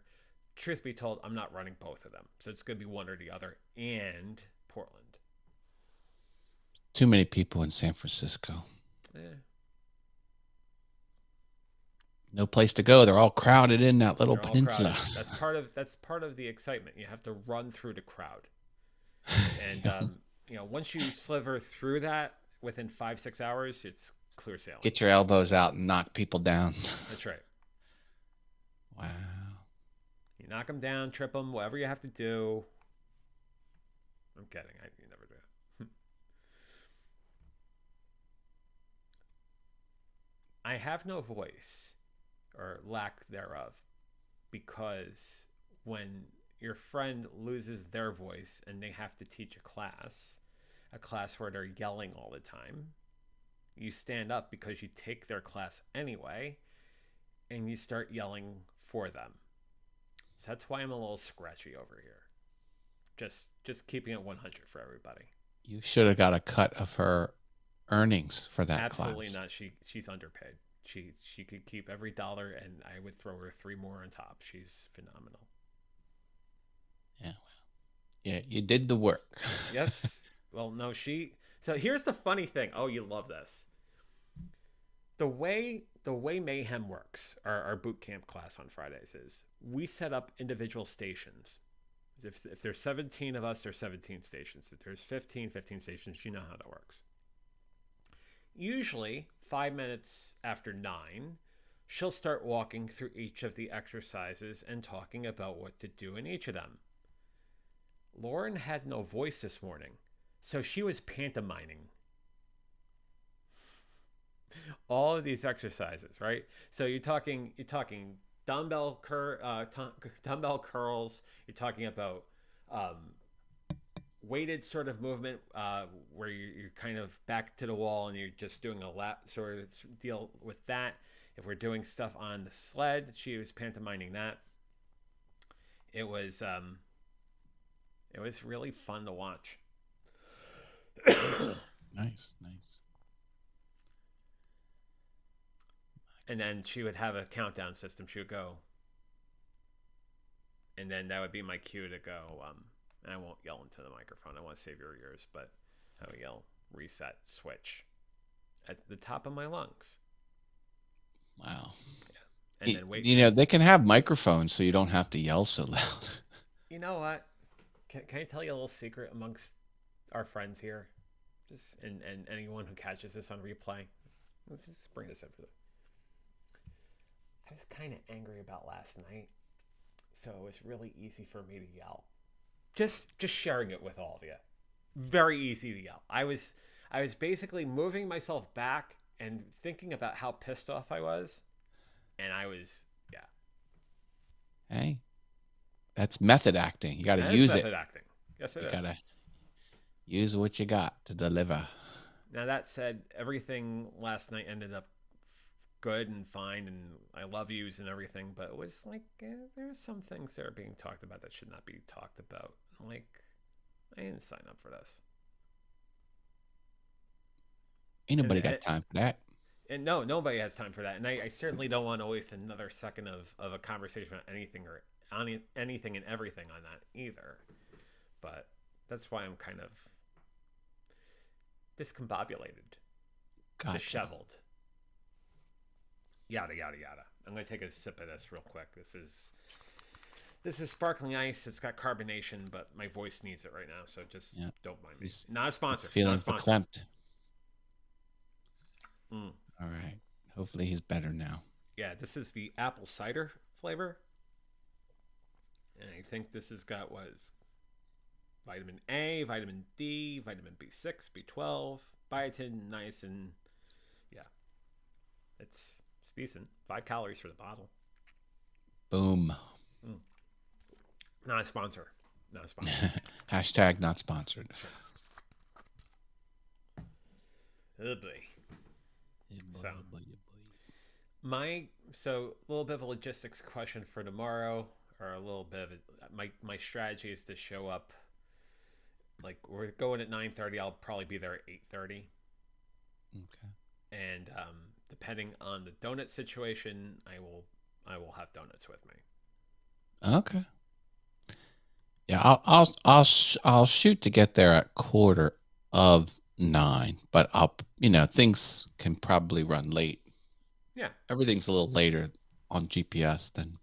Truth be told, I'm not running both of them. So it's going to be one or the other, and Portland. Too many people in San Francisco. Yeah. No place to go. They're all crowded in that little peninsula. That's part of the excitement. You have to run through the crowd, and once you sliver through that within 5-6 hours, it's clear sailing. Get your elbows out and knock people down. That's right. Wow. You knock them down, trip them, whatever you have to do. I'm kidding. You never do that. I have no voice, or lack thereof, because when your friend loses their voice and they have to teach a class where they're yelling all the time, you stand up because you take their class anyway, and you start yelling for them. So that's why I'm a little scratchy over here. Just keeping it 100 for everybody. You should have got a cut of her earnings for that Absolutely class. not. She's underpaid. She could keep every dollar, and I would throw her 3 more on top. She's phenomenal. Yeah, well, yeah, you did the work. Yes. Well, no, So here's the funny thing. Oh, you love this. The way Mayhem works, our boot camp class on Fridays, is we set up individual stations. If there's 17 of us, there's 17 stations. If there's 15 stations, you know how that works. Usually, 5 minutes after 9, she'll start walking through each of the exercises and talking about what to do in each of them. Lauren had no voice this morning, so she was pantomiming all of these exercises, right? So you're talking dumbbell curls. You're talking about um, weighted sort of movement where you're kind of back to the wall and you're just doing a lap sort of deal with that. If we're doing stuff on the sled, she was pantomiming that. It was um, it was really fun to watch. Nice, nice. And then she would have a countdown system. She would go, and then that would be my cue to go. I won't yell into the microphone. I want to save your ears, but I would yell reset switch at the top of my lungs. Wow. Yeah. And then wait. You know, they can have microphones so you don't have to yell so loud. You know what? Can I tell you a little secret amongst our friends here? Just and anyone who catches this on replay. Let's just bring this up for the. I was kind of angry about last night, so it was really easy for me to yell. Just sharing it with all of you. Very easy to yell. I was basically moving myself back and thinking about how pissed off I was, and I was yeah. Hey, that's method acting. You got to That is use it. method acting. Yes, it You is. got to use what you got to deliver. Now that said, everything last night ended up good and fine, and I love yous and everything, but it was like there are some things that are being talked about that should not be talked about. Like, I didn't sign up for this. Ain't nobody And, got time for that. and no, nobody has time for that. And I certainly don't want to waste another second of a conversation about anything or on anything and everything on that either. But that's why I'm kind of discombobulated, Gotcha. disheveled. Yada yada yada. I'm gonna take a sip of this real quick. This is sparkling ice. It's got carbonation, but my voice needs it right now, so just don't mind me. He's Not a sponsor. feeling Not a sponsor. verklempt. Mm. All right. Hopefully he's better now. Yeah, this is the apple cider flavor, and I think this has got vitamin A, vitamin D, vitamin B6, B12, biotin, niacin. Yeah, it's decent. 5 calories for the bottle. Boom. Not a sponsor. Not a sponsor. Hashtag not sponsored. Oh boy. So a little bit of a logistics question for tomorrow, or a little bit of my strategy is to show up. Like, we're going at 9:30. I'll probably be there at 8:30. Okay. And depending on the donut situation, I will have donuts with me. Okay. Yeah, I'll shoot to get there at 9:15, but things can probably run late. Yeah. Everything's a little later on GPS than.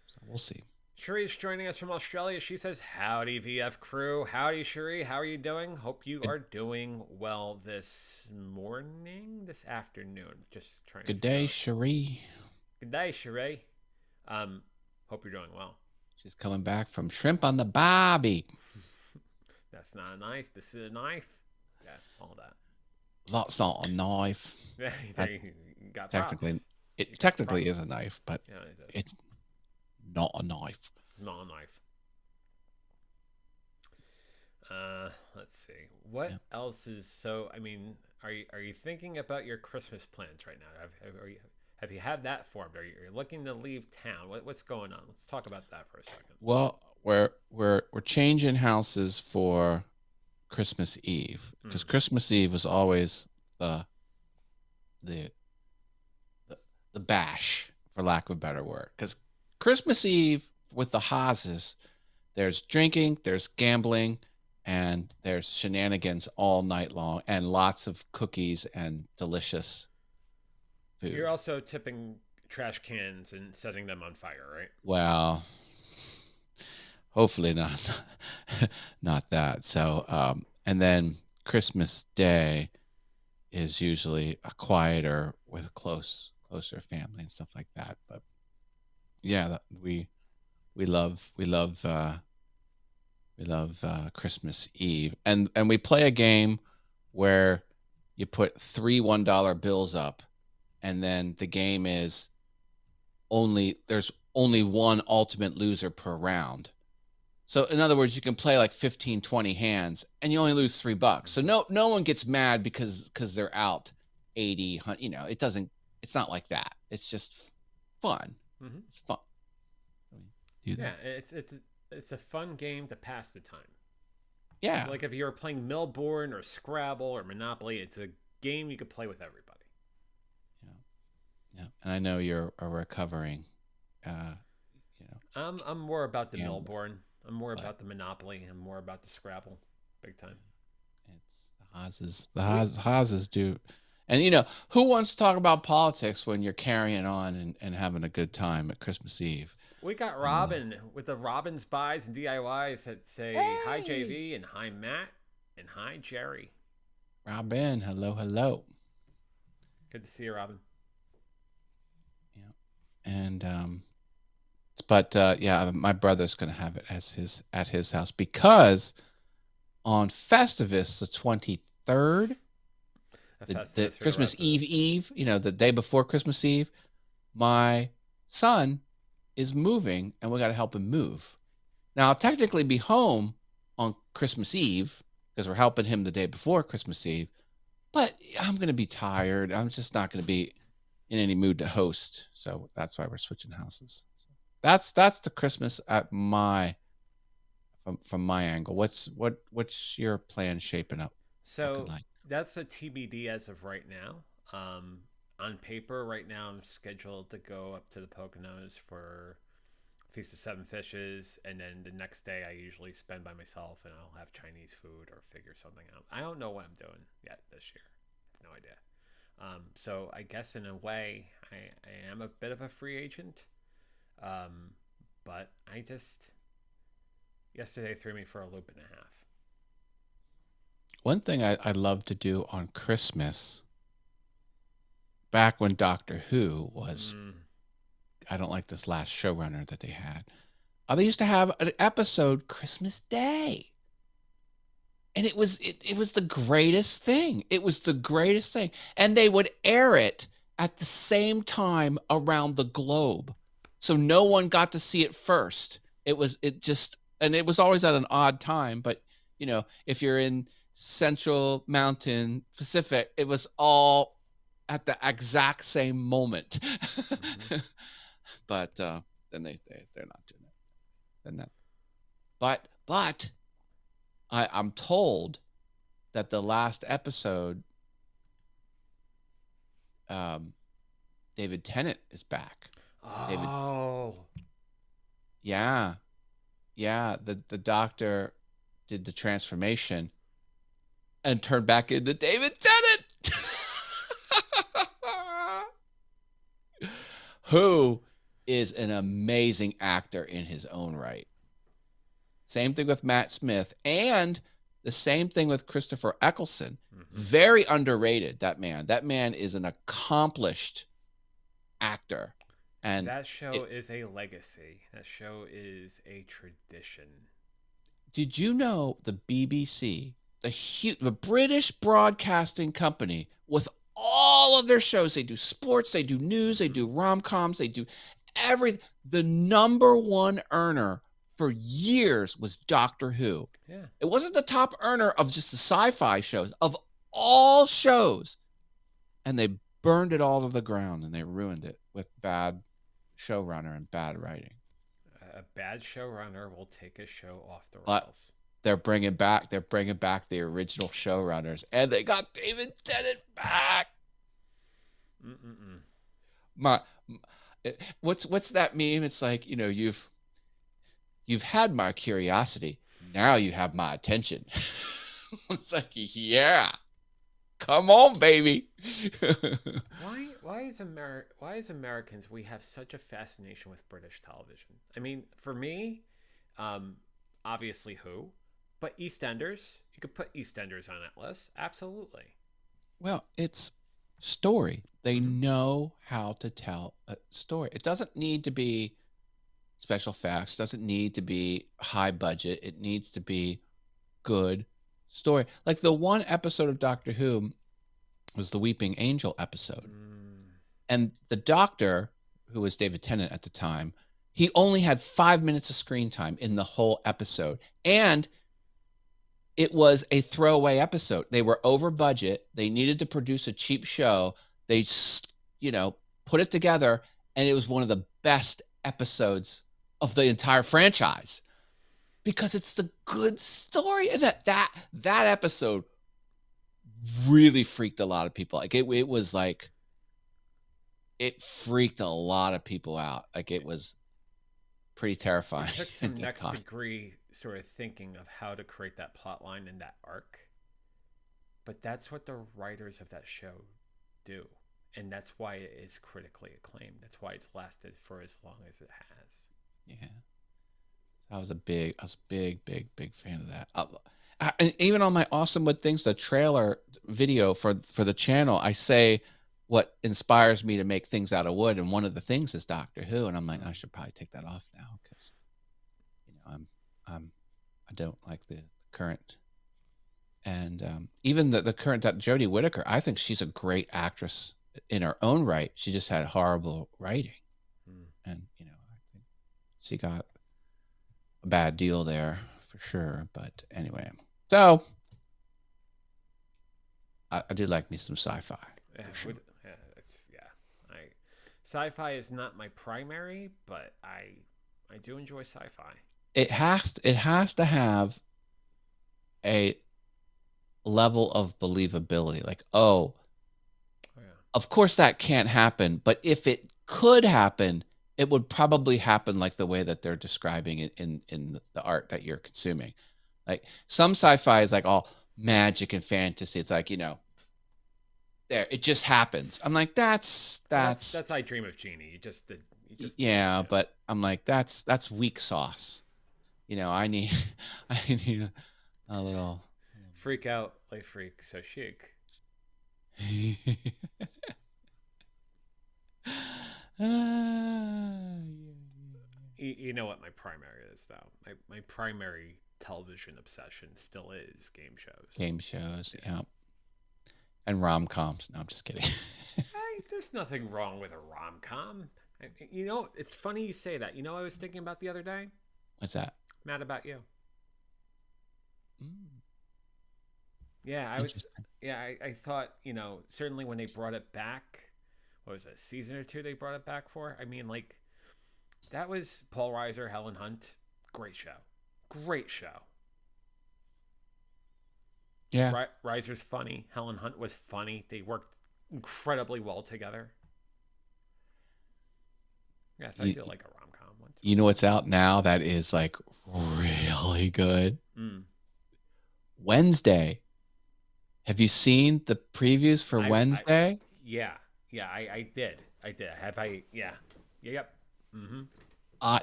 So we'll see. Cherie's joining us from Australia. She says, "Howdy, VF crew. Howdy, Cherie. How are you doing? Hope you are doing well this afternoon. Just trying. Good day, Cherie. Good day, Cherie. Hope you're doing well. She's coming back from shrimp on the barbie. That's not a knife. This is a knife. Yeah, all that. That's not a knife. Yeah, you got technically, props. it technically is a knife, but yeah, it's not a knife. Not a knife. Let's see. What else is so? I mean, are you thinking about your Christmas plans right now? Have you had that formed? Are you looking to leave town? What's going on? Let's talk about that for a second. Well, we're changing houses for Christmas Eve, because Christmas Eve was always the bash, for lack of a better word. Because Christmas Eve with the Haases, there's drinking, there's gambling, and there's shenanigans all night long, and lots of cookies and delicious food. You're also tipping trash cans and setting them on fire, right? Well, hopefully not that. So, and then Christmas Day is usually a quieter with closer family and stuff like that. But yeah, we we love Christmas Eve, and we play a game where you put 3 $1 bills up, and then the game is there's only one ultimate loser per round. So in other words, you can play like 15, 20 hands and you only lose $3. So no one gets mad because they're out 80, 100, it's not like that. It's just fun. Mm-hmm. It's fun. So we do that. Yeah, it's a fun game to pass the time. Yeah. Like if you're playing Melbourne or Scrabble or Monopoly, it's a game you could play with everybody. Yeah. And I know you're a recovering, I'm more about the gambler. Melbourne. I'm more about the Monopoly. I'm more about the Scrabble. Big time. It's the Hazes do. And who wants to talk about politics when you're carrying on and having a good time at Christmas Eve? We got Robin with the Robin's buys and DIYs that say hi JV and hi Matt and hi Jerry. Robin, hello. Good to see you, Robin. Yeah. And but my brother's gonna have it at his house because on Festivus the 23rd, the Christmas Eve, the day before Christmas Eve, my son is moving and we got to help him move. Now I'll technically be home on Christmas Eve because we're helping him the day before Christmas Eve, but I'm going to be tired. I'm just not going to be in any mood to host. So that's why we're switching houses. So that's the Christmas at from my angle. What's your plan shaping up? So that's a TBD as of right now. On paper, right now, I'm scheduled to go up to the Poconos for Feast of Seven Fishes, and then the next day I usually spend by myself, and I'll have Chinese food or figure something out. I don't know what I'm doing yet this year. I have no idea. So I guess in a way, I am a bit of a free agent. But yesterday threw me for a loop and a half. One thing I love to do on Christmas, back when Doctor Who was, I don't like this last showrunner that they had. They used to have an episode Christmas Day. And it was the greatest thing. It was the greatest thing. And they would air it at the same time around the globe. So no one got to see it first. It was always at an odd time, but if you're in Central Mountain Pacific, it was all at the exact same moment. Mm-hmm. But then they're not doing it. Then that. But I'm told that the last episode, David Tennant is back. Oh. Yeah. The doctor did the transformation and turned back into David Tennant. Who is an amazing actor in his own right. Same thing with Matt Smith, and the same thing with Christopher Eccleston. Mm-hmm. Very underrated, that man. That man is an accomplished actor. And that show is a legacy. That show is a tradition. Did you know the BBC, the British Broadcasting Company, with all of their shows, they do sports, they do news, they do rom-coms, they do everything. The number one earner for years was Doctor Who. Yeah. It wasn't the top earner of just the sci-fi shows, of all shows. And they burned it all to the ground and they ruined it with bad showrunner and bad writing. A bad showrunner will take a show off the rails. But they're bringing back the original showrunners, and they got David Tennant back. What's that meme? It's like, you've had my curiosity, now you have my attention. It's like, yeah, come on, baby. Why as Americans we have such a fascination with British television? I mean, for me, obviously Who, but EastEnders. You could put EastEnders on that list, absolutely. Well, it's story. They know how to tell a story. It doesn't need to be special effects. Doesn't need to be high budget. It needs to be good story. Like the one episode of Doctor Who was the Weeping Angel episode. Mm. And the doctor, who was David Tennant at the time, he only had 5 minutes of screen time in the whole episode. And it was a throwaway episode. They were over budget. They needed to produce a cheap show. They, put it together, and it was one of the best episodes of the entire franchise because it's the good story. And that episode really freaked a lot of people. Like it was like, it freaked a lot of people out. Like it was pretty terrifying. It took some at that next time. degree sort of thinking of how to create that plot line and that arc. But that's what the writers of that show do. And that's why it is critically acclaimed. That's why it's lasted for as long as it has. Yeah. So I was a big fan of that. And even on my Awesome Wood Things, the trailer video for the channel, I say what inspires me to make things out of wood, and one of the things is Doctor Who, and I'm like, I should probably take that off now because, I don't like the current, and even the current Jodie Whittaker. I think she's a great actress in her own right. She just had horrible writing, and I think she got a bad deal there for sure. But anyway, so I do like me some sci-fi. Yeah, for sure. Sci-fi is not my primary, but I do enjoy sci-fi. It has to have a level of believability. Like, of course that can't happen, but if it could happen, it would probably happen like the way that they're describing it in the art that you're consuming. Like some sci-fi is like all magic and fantasy. It's like, there, it just happens. I'm like, that's I Dream of Jeannie. Yeah, but I'm like, that's weak sauce. I need a little freak out like freak so chic. You know what my primary is, though. My primary television obsession still is game shows. Game shows, yeah. And rom-coms. No, I'm just kidding. There's nothing wrong with a rom-com. It's funny you say that. I was thinking about the other day? What's that? Mad About You. Mm. Yeah, I thought, certainly when they brought it back, what was it, a season or two they brought it back for? I mean, like, that was Paul Reiser, Helen Hunt. Great show. Great show. Yeah. Reiser's funny. Helen Hunt was funny. They worked incredibly well together. Yes, I do like a rom-com one. You know what's out now that is like really good? Wednesday. Have you seen the previews for Wednesday? I did. Have I? Yeah. Yep.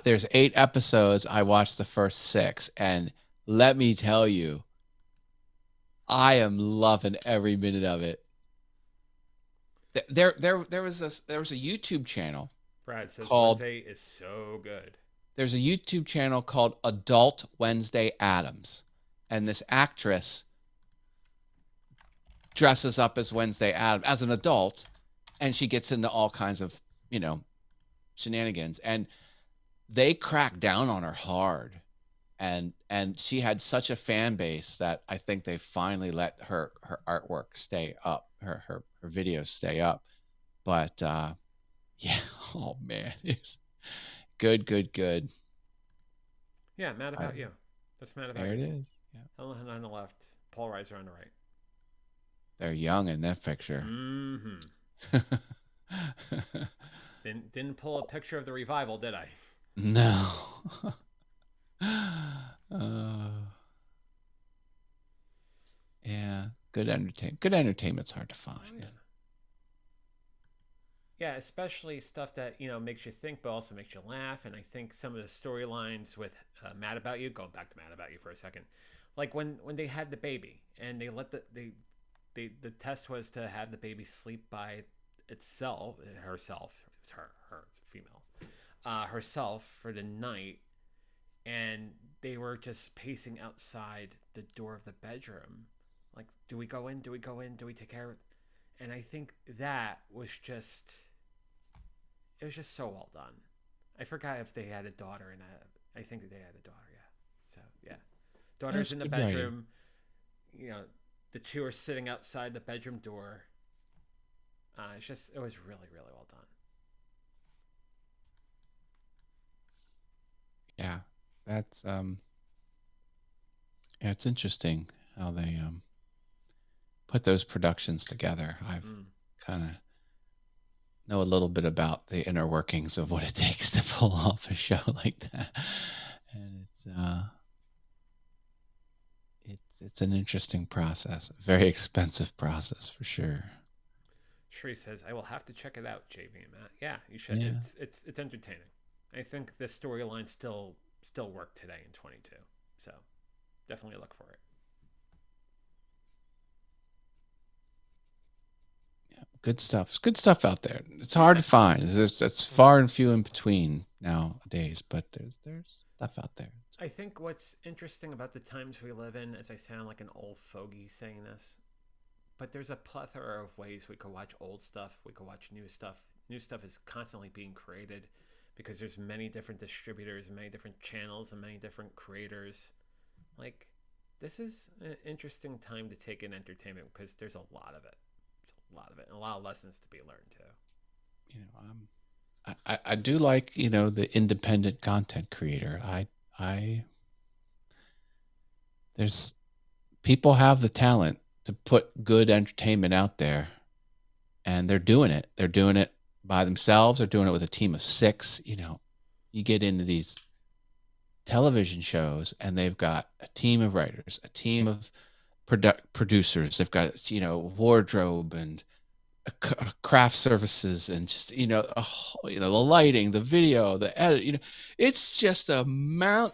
There's 8 episodes. I watched the first 6, and let me tell you, I am loving every minute of it. There was a YouTube channel. Brad says called Wednesday is so good. There's a YouTube channel called Adult Wednesday Addams, and this actress dresses up as Wednesday Addams as an adult, and she gets into all kinds of shenanigans, and they crack down on her hard, and she had such a fan base that I think they finally let her artwork stay up, her videos stay up. But yeah, oh man, it's good. Yeah, Mad About You. That's Mad About You. There it is. Yeah. Helen Hunt on the left, Paul Reiser on the right. They're young in that picture. Didn't pull a picture of the revival, did I? No. Yeah, good entertainment. Good entertainment's hard to find. Yeah, especially stuff that makes you think, but also makes you laugh. And I think some of the storylines with Mad About You, going back to Mad About You for a second, like when they had the baby and they let the test was to have the baby sleep by herself. It was her female. herself for the night, and they were just pacing outside the door of the bedroom, like, do we go in? Do we go in? Do we take care of it? And I think that was just, it was just so well done. I forgot if they had a daughter in that. I think that they had a daughter, yeah. So yeah, daughter's That's in the good writing. bedroom. You know, the two are sitting outside the bedroom door. It's just, it was really, really well done. Yeah, that's yeah, it's interesting how they put those productions together. I've Mm. kind of know a little bit about the inner workings of what it takes to pull off a show like that, and it's an interesting process, a very expensive process for sure. Shree says, "I will have to check it out, JV and Matt." Yeah, you should. Yeah, It's entertaining. I think the storyline still work today in 22. So definitely look for it. yeah, good stuff. It's good stuff out there. It's hard Yeah. to find. It's far and few in between nowadays, but there's stuff out there. I think what's interesting about the times we live in, as I sound like an old fogey saying this, but there's a plethora of ways we could watch old stuff. We could watch new stuff. New stuff is constantly being created because there's many different distributors and many different channels and many different creators. Like, this is an interesting time to take in entertainment because there's a lot of it. There's a lot of it and a lot of lessons to be learned too. You know, I do like, the independent content creator. I there's people have the talent to put good entertainment out there, and they're doing it. They're doing it by themselves. They're doing it with a team of 6. You get into these television shows and they've got a team of writers, a team of producers. They've got, wardrobe and craft services, and just, the lighting, the video, the edit, it's just a mount.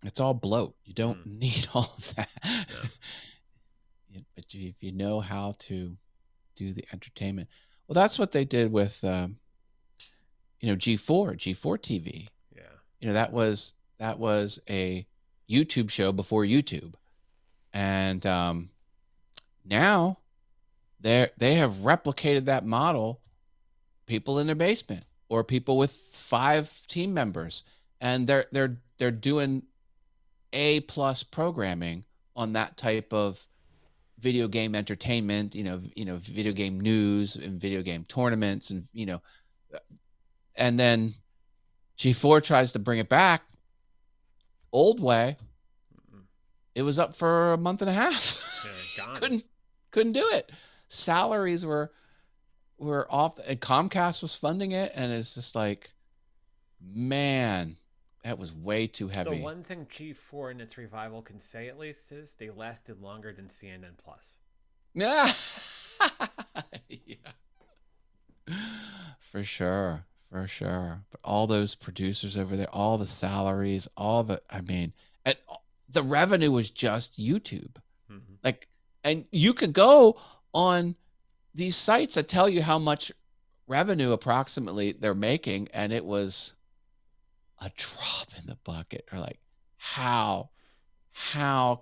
It's all bloat. You don't need all of that. No. But if you know how to do the entertainment, well, that's what they did with, G4 TV. Yeah. That was a YouTube show before YouTube, and now they have replicated that model. People in their basement or people with 5 team members, and they're doing A+ programming on that type of video game entertainment, video game news and video game tournaments, and and then G4 tries to bring it back old way. It was up for a month and a half. Yeah, gone. couldn't do it. Salaries were off, and Comcast was funding it, and it's just like, man, that was way too heavy. The one thing G4 in its revival can say at least is they lasted longer than CNN Plus. Yeah. Yeah. For sure. But all those producers over there, all the salaries, and the revenue was just YouTube. Mm-hmm. Like, and you could go on these sites that tell you how much revenue approximately they're making, and it was a drop in the bucket. Or like, how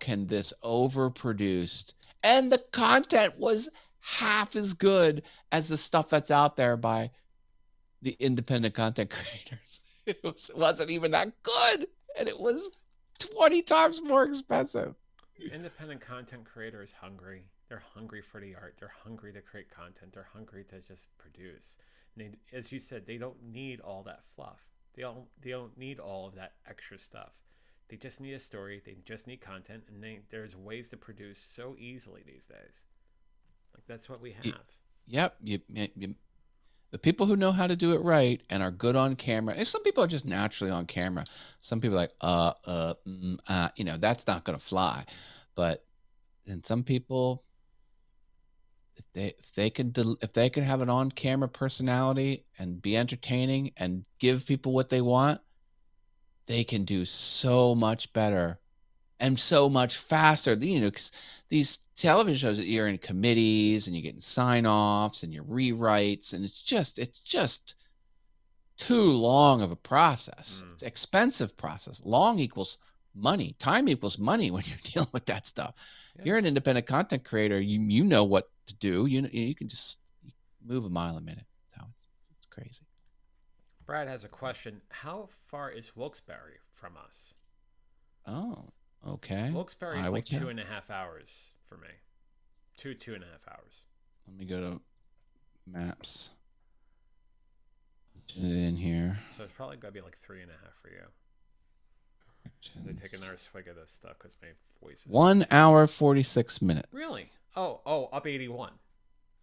can this overproduced, and the content was half as good as the stuff that's out there by the independent content creators? It wasn't even that good, and it was 20 times more expensive. Independent content creator is hungry. They're hungry for the art. They're hungry to create content. They're hungry to just produce. And they, as you said, they don't need all that fluff. They don't need all of that extra stuff. They just need a story. They just need content, and there's ways to produce so easily these days. Like, that's what we have. Yep. The people who know how to do it right and are good on camera. And some people are just naturally on camera. Some people are like, that's not going to fly. But then some people, if they can have an on-camera personality and be entertaining and give people what they want, they can do so much better and so much faster. Because these television shows, that you're in committees and you're getting sign-offs and your rewrites, and it's just too long of a process. Mm. It's an expensive process. Long equals money. Time equals money when you're dealing with that stuff. Yeah. You're an independent content creator. You know what to do. You can just move a mile a minute. So it's crazy. Brad has a question. How far is Wilkes-Barre from us? Oh, okay. Wilkes-Barre I is will like tell. 2.5 hours for me. 2.5 hours. Let me go to maps. Put it in here. So it's probably gotta be like 3.5 for you. They take another swig of this stuff because my voice is 1 hour 46 minutes. Really? Oh, up 81.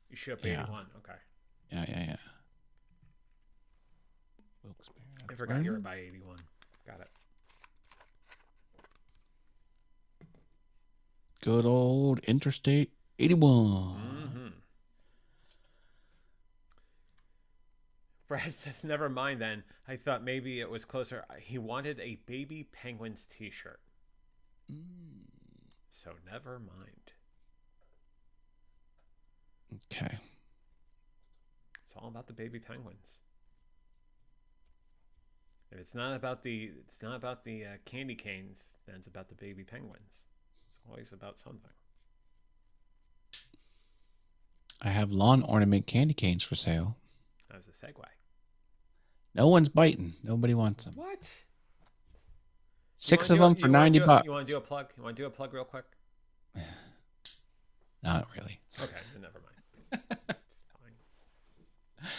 You should up 81. Okay. Yeah. I forgot you were by 81. Got it. Good old Interstate 81. Mm-hmm. Brad says, never mind then. I thought maybe it was closer. He wanted a Baby Penguins t-shirt. So never mind. Okay. It's all about the Baby Penguins. If it's not about the candy canes, then it's about the Baby Penguins. It's always about something. I have lawn ornament candy canes for sale. That was a segue. No one's biting. Nobody wants them. What? 6 of them for $90. You want to do a plug? You want to do a plug real quick? Not really. Okay, then never mind. It's fine.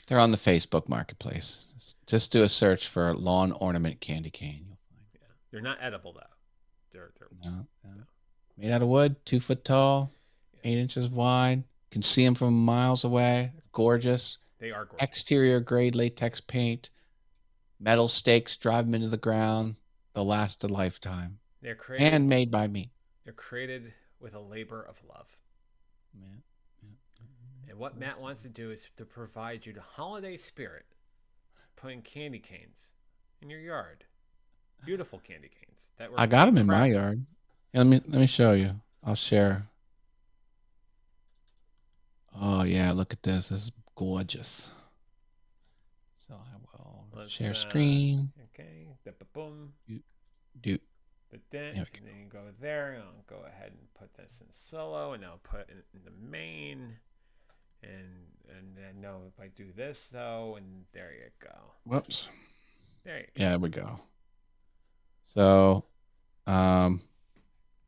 They're on the Facebook Marketplace. Just do a search for lawn ornament candy cane. You'll find. Yeah, they're not edible though. They're no. Made out of wood, 2 foot tall, 8 inches wide. Can see them from miles away. Gorgeous. They are gorgeous. Exterior grade latex paint. Metal stakes drive them into the ground. They'll last a lifetime. They're created, handmade by me. They're created with a labor of love. Yeah. And what Matt wants to do is to provide you the holiday spirit, putting candy canes in your yard. Beautiful candy canes. I got them in my yard. Yeah, let me show you. I'll share. Oh yeah, look at this. This is gorgeous. So I will share screen. Okay. Boom. Do. And then you go there. I'll go ahead and put this in solo, and I'll put it in the main. And then no, if I do this though, and there you go. Whoops. There you go. Yeah, there we go. So, I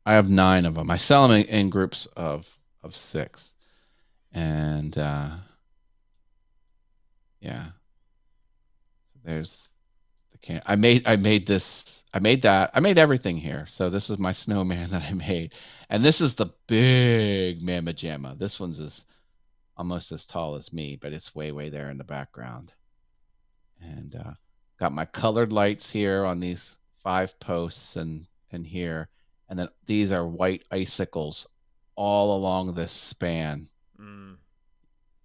have 9 of them. I sell them in groups of 6, and yeah. So there's the can. I made this. I made that. I made everything here. So this is my snowman that I made, and this is the big Mamma Jamma. This one's almost as tall as me, but it's way there in the background. And got my colored lights here on these 5 posts and here, and then these are white icicles all along this span.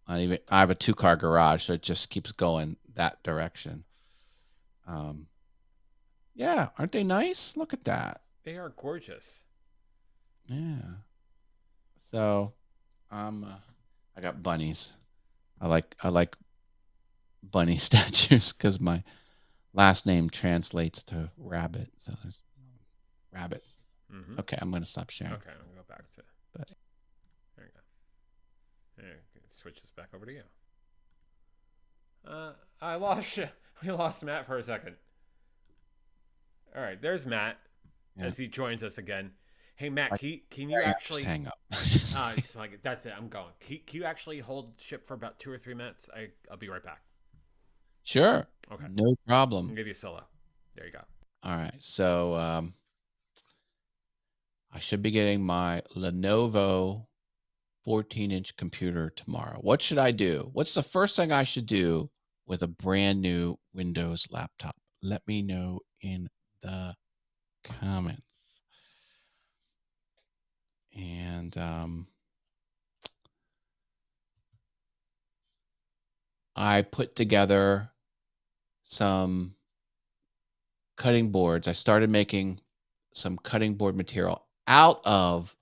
I have a 2-car garage, so it just keeps going that direction. Yeah, aren't they nice? Look at that. They are gorgeous. Yeah. So I got bunnies. I like bunny statues because my last name translates to rabbit. So there's rabbit. Mm-hmm. Okay, I'm going to stop sharing. Okay, I'm going to go back to. There you go. There, switch this back over to you. I lost you. We lost Matt for a second. All right, there's Matt as he joins us again. Hey Matt, can you actually hang up? It's like that's it. I'm going. Can you actually hold ship for about 2 or 3 minutes? I'll be right back. Sure. Okay. No problem. I'll give you a solo. There you go. All right. So I should be getting my Lenovo 14-inch computer tomorrow. What should I do? What's the first thing I should do with a brand new Windows laptop? Let me know in the comments. And I put together some cutting boards. I started making some cutting board material out of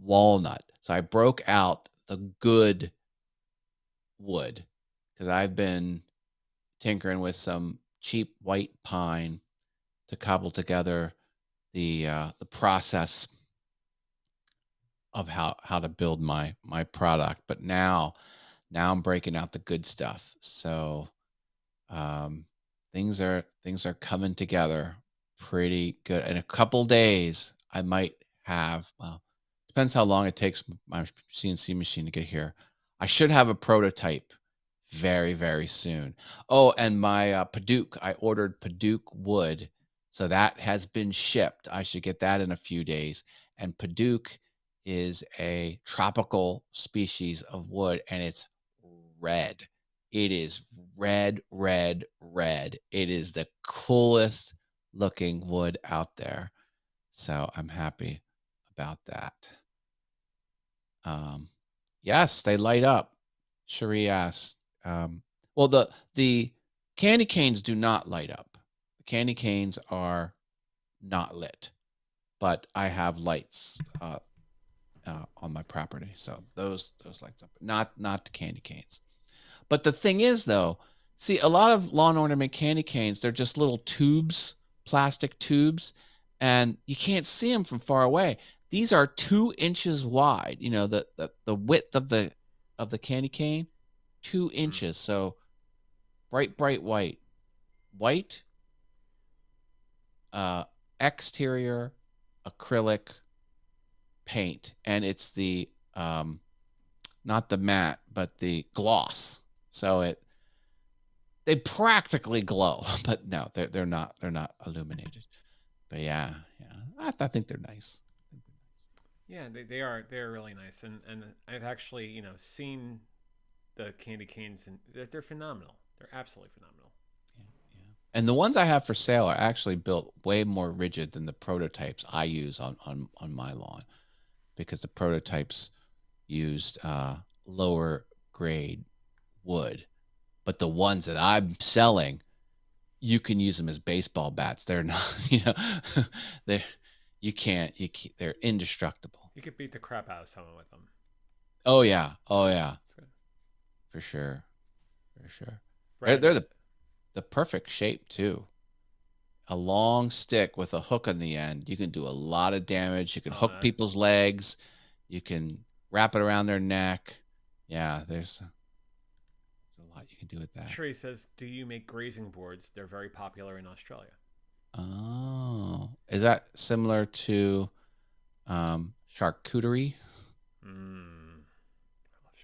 walnut. So I broke out the good wood because I've been tinkering with some cheap white pine to cobble together the process of how to build my product. But now I'm breaking out the good stuff. So um, things are coming together pretty good. In a couple days, I might have, well, depends how long it takes my CNC machine to get here. I should have a prototype very, very soon. Oh, and my Paduke, I ordered Paduke wood, so that has been shipped. I should get that in a few days. And Paduke is a tropical species of wood, and it's red. It is red, red, red. It is the coolest looking wood out there. So I'm happy about that. Um, yes, they light up. Cherie asked. Well, the candy canes do not light up. The candy canes are not lit, but I have lights on my property, so those lights up. Not the candy canes. But the thing is, though, see, a lot of lawn ornament candy canes, they're just little tubes, plastic tubes, and you can't see them from far away. These are 2 inches wide. You know, the width of the candy cane, 2 inches. So bright, bright white, white, uh, exterior acrylic paint, and it's the not the matte, but the gloss. So they practically glow, but no, they're not illuminated. But yeah, I think they're nice. Yeah, they're really nice, and I've actually seen the candy canes, and they're phenomenal. They're absolutely phenomenal. Yeah, yeah. And the ones I have for sale are actually built way more rigid than the prototypes I use on my lawn, because the prototypes used lower grade wood, but the ones that I'm selling, you can use them as baseball bats. They're not, they they're indestructible. You could beat the crap out of someone with them. Oh yeah, oh yeah, for sure, for sure. They're the perfect shape too. A long stick with a hook on the end. You can do a lot of damage. You can hook people's legs. You can wrap it around their neck. Yeah, there's a lot you can do with that. Sherry says, "Do you make grazing boards? They're very popular in Australia." Oh, is that similar to charcuterie? I love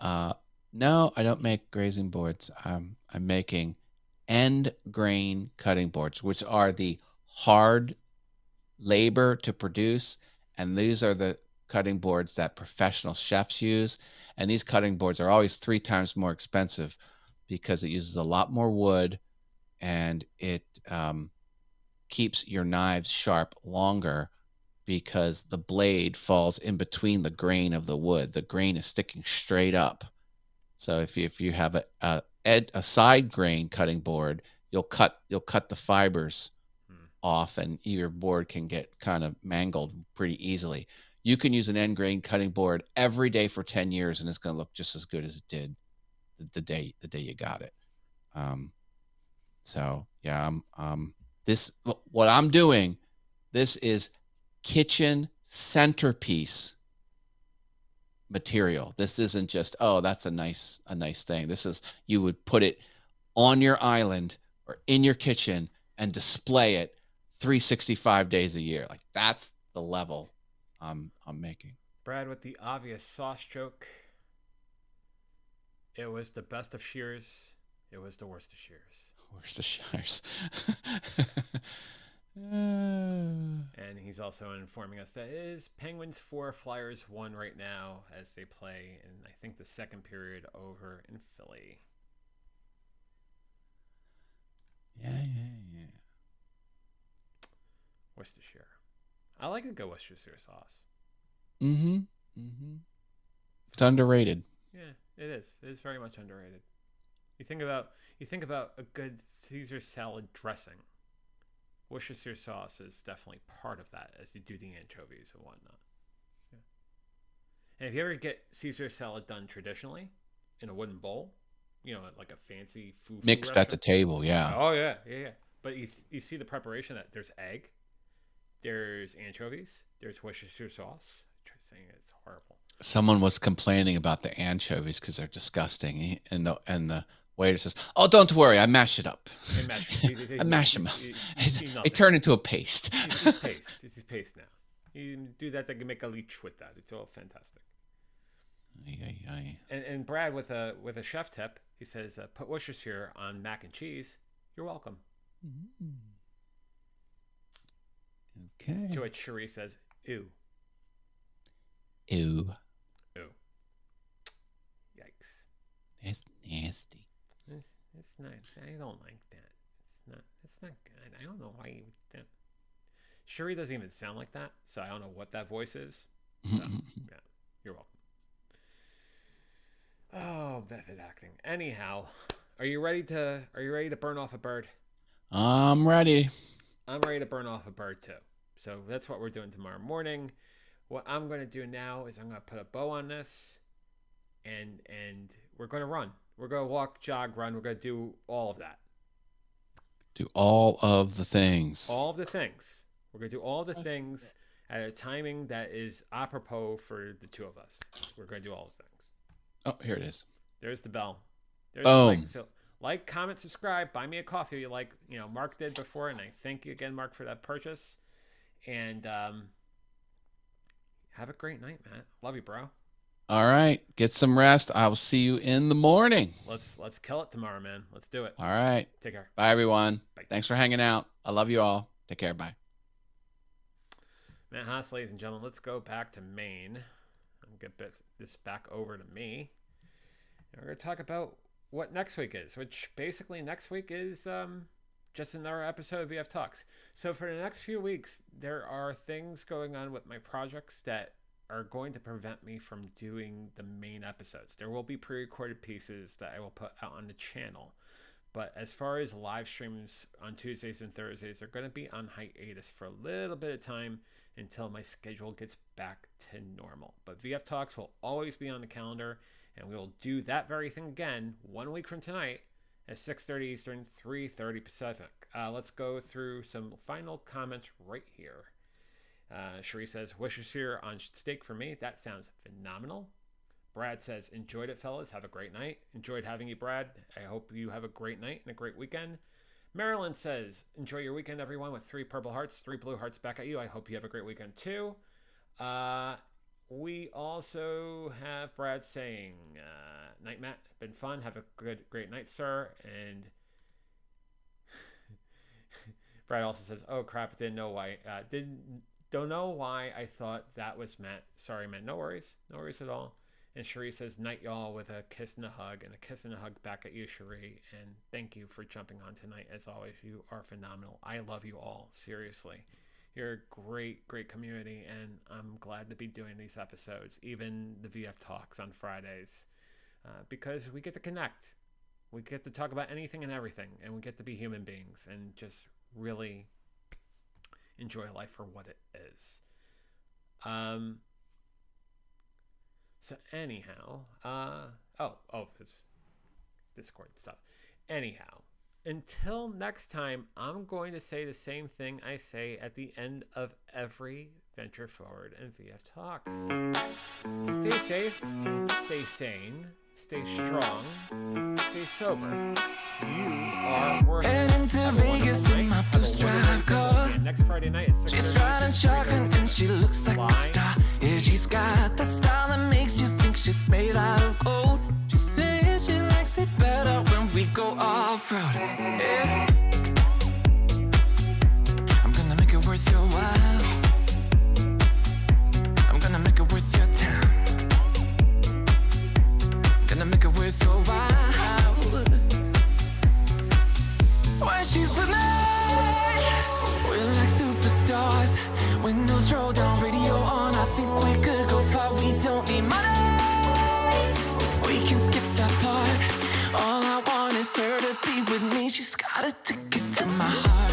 charcuterie. No, I don't make grazing boards. I'm making end grain cutting boards, which are the hard labor to produce, and these are the cutting boards that professional chefs use. And these cutting boards are always 3 times more expensive because it uses a lot more wood, and it keeps your knives sharp longer because the blade falls in between the grain of the wood. The grain is sticking straight up. So if you have a side grain cutting board, you'll cut the fibers off, and your board can get kind of mangled pretty easily. You can use an end grain cutting board every day for 10 years, and it's going to look just as good as it did the day you got it. So yeah, this what I'm doing. This is kitchen centerpiece material. This isn't just, oh, that's a nice thing. This is, you would put it on your island or in your kitchen and display it 365 days a year. Like, that's the level I'm making. Brad with the obvious sauce joke. It was the best of shears. It was the worst of shears. Worst of shears. And he's also informing us that it is Penguins 4, Flyers 1 right now as they play in, I think, the second period over in Philly. Yeah. Worcestershire. I like a good Worcestershire sauce. Mm-hmm. It's underrated. Yeah, it is. It is very much underrated. You think about a good Caesar salad dressing. Worcestershire sauce is definitely part of that as you do the anchovies and whatnot. Yeah. And if you ever get Caesar salad done traditionally in a wooden bowl, like a fancy food Mixed at the restaurant. table, yeah. Oh yeah, yeah, yeah. But you see the preparation that there's egg, there's anchovies, there's Worcestershire sauce. I try saying it, it's horrible. Someone was complaining about the anchovies because they're disgusting, and the waiter says, "Oh, don't worry, I mash it up. I mash them up. They turn into a paste." It's paste. It's paste now. You do that, they can make a leech with that. It's all fantastic. Aye, aye, aye. And Brad with a chef tip, he says, "Put Worcestershire on mac and cheese. You're welcome." Okay. To which Cherie says, "Ew." Ew. Ew. Yikes. That's nasty. It's not. I don't like that. It's not good. I don't know why you would that. Cherie doesn't even sound like that, so I don't know what that voice is. So, yeah, you're welcome. Oh, method acting. Anyhow, are you ready to burn off a bird? I'm ready. I'm ready to burn off a bird too. So that's what we're doing tomorrow morning. What I'm going to do now is I'm going to put a bow on this, and we're going to run. We're going to walk, jog, run. We're going to do all of that. Do all of the things. All of the things. We're going to do all the things at a timing that is apropos for the two of us. We're going to do all the things. Oh, here it is. There's the bell. There's Boom. the like. So like, comment, subscribe, buy me a coffee like Mark did before, and I thank you again, Mark, for that purchase. And have a great night, man. Love you, bro. All right. Get some rest. I will see you in the morning. Let's kill it tomorrow, man. Let's do it. All right. Take care. Bye, everyone. Bye. Thanks for hanging out. I love you all. Take care. Bye. Matt Haas, ladies and gentlemen, let's go back to Maine. I'll get this back over to me. And we're going to talk about what next week is, which basically next week is just another episode of VF Talks. So for the next few weeks, there are things going on with my projects that are going to prevent me from doing the main episodes. There will be pre-recorded pieces that I will put out on the channel. But as far as live streams on Tuesdays and Thursdays, they're going to be on hiatus for a little bit of time until my schedule gets back to normal. But VF Talks will always be on the calendar, and we will do that very thing again 1 week from tonight at 6:30 Eastern, 3:30 Pacific. Let's go through some final comments right here. Cherie says, Worcestershire on steak for me. That sounds phenomenal. Brad says, enjoyed it, fellas. Have a great night. Enjoyed having you, Brad. I hope you have a great night and a great weekend. Marilyn says, enjoy your weekend, everyone, with 3 purple hearts, 3 blue hearts back at you. I hope you have a great weekend, too. We also have Brad saying, night, Matt. Been fun. Have a great night, sir. And Brad also says, oh, crap. Didn't know why. Don't know why I thought that was Matt. Sorry, Matt. No worries. No worries at all. And Cherie says, night, y'all, with a kiss and a hug. And a kiss and a hug back at you, Cherie. And thank you for jumping on tonight. As always, you are phenomenal. I love you all. Seriously. You're a great, great community. And I'm glad to be doing these episodes. Even the VF Talks on Fridays. Because we get to connect. We get to talk about anything and everything. And we get to be human beings. And just really enjoy life for what it is. So anyhow, it's Discord stuff. Anyhow, until next time, I'm going to say the same thing I say at the end of every Venture Forward and VF Talks. Stay safe, stay sane, stay strong, stay sober. You are worth it. Heading to Vegas in my blue stripe car. Next Friday night at 6:30. She's riding shotgun and she looks like a star. Yeah, she's got the style that makes you think she's made out of gold. She says she likes it better when we go off-road. Yeah. I'm gonna make it worth your while. I'm gonna make it worth your time. Gonna make it worth your while. When she's with me, we're like superstars. Windows roll down, radio on. I think we could go far. We don't need money. We can skip that part. All I want is her to be with me. She's got a ticket to my heart.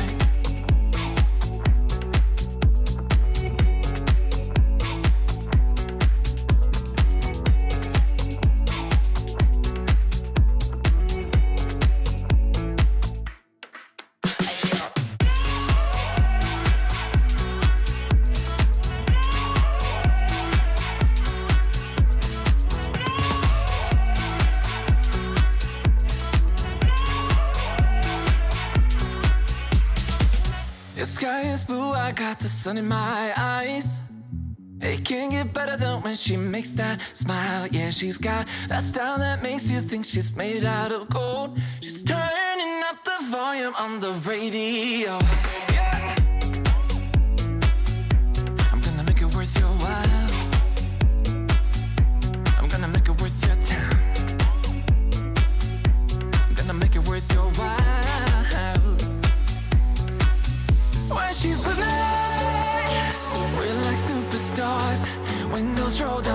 I got the sun in my eyes. It can't get better than when she makes that smile. Yeah, she's got that style that makes you think she's made out of gold. She's turning up the volume on the radio. Yeah. I'm gonna make it worth your while. I'm gonna make it worth your time. I'm gonna make it worth your while. When she's with me, we're like superstars. Windows roll down.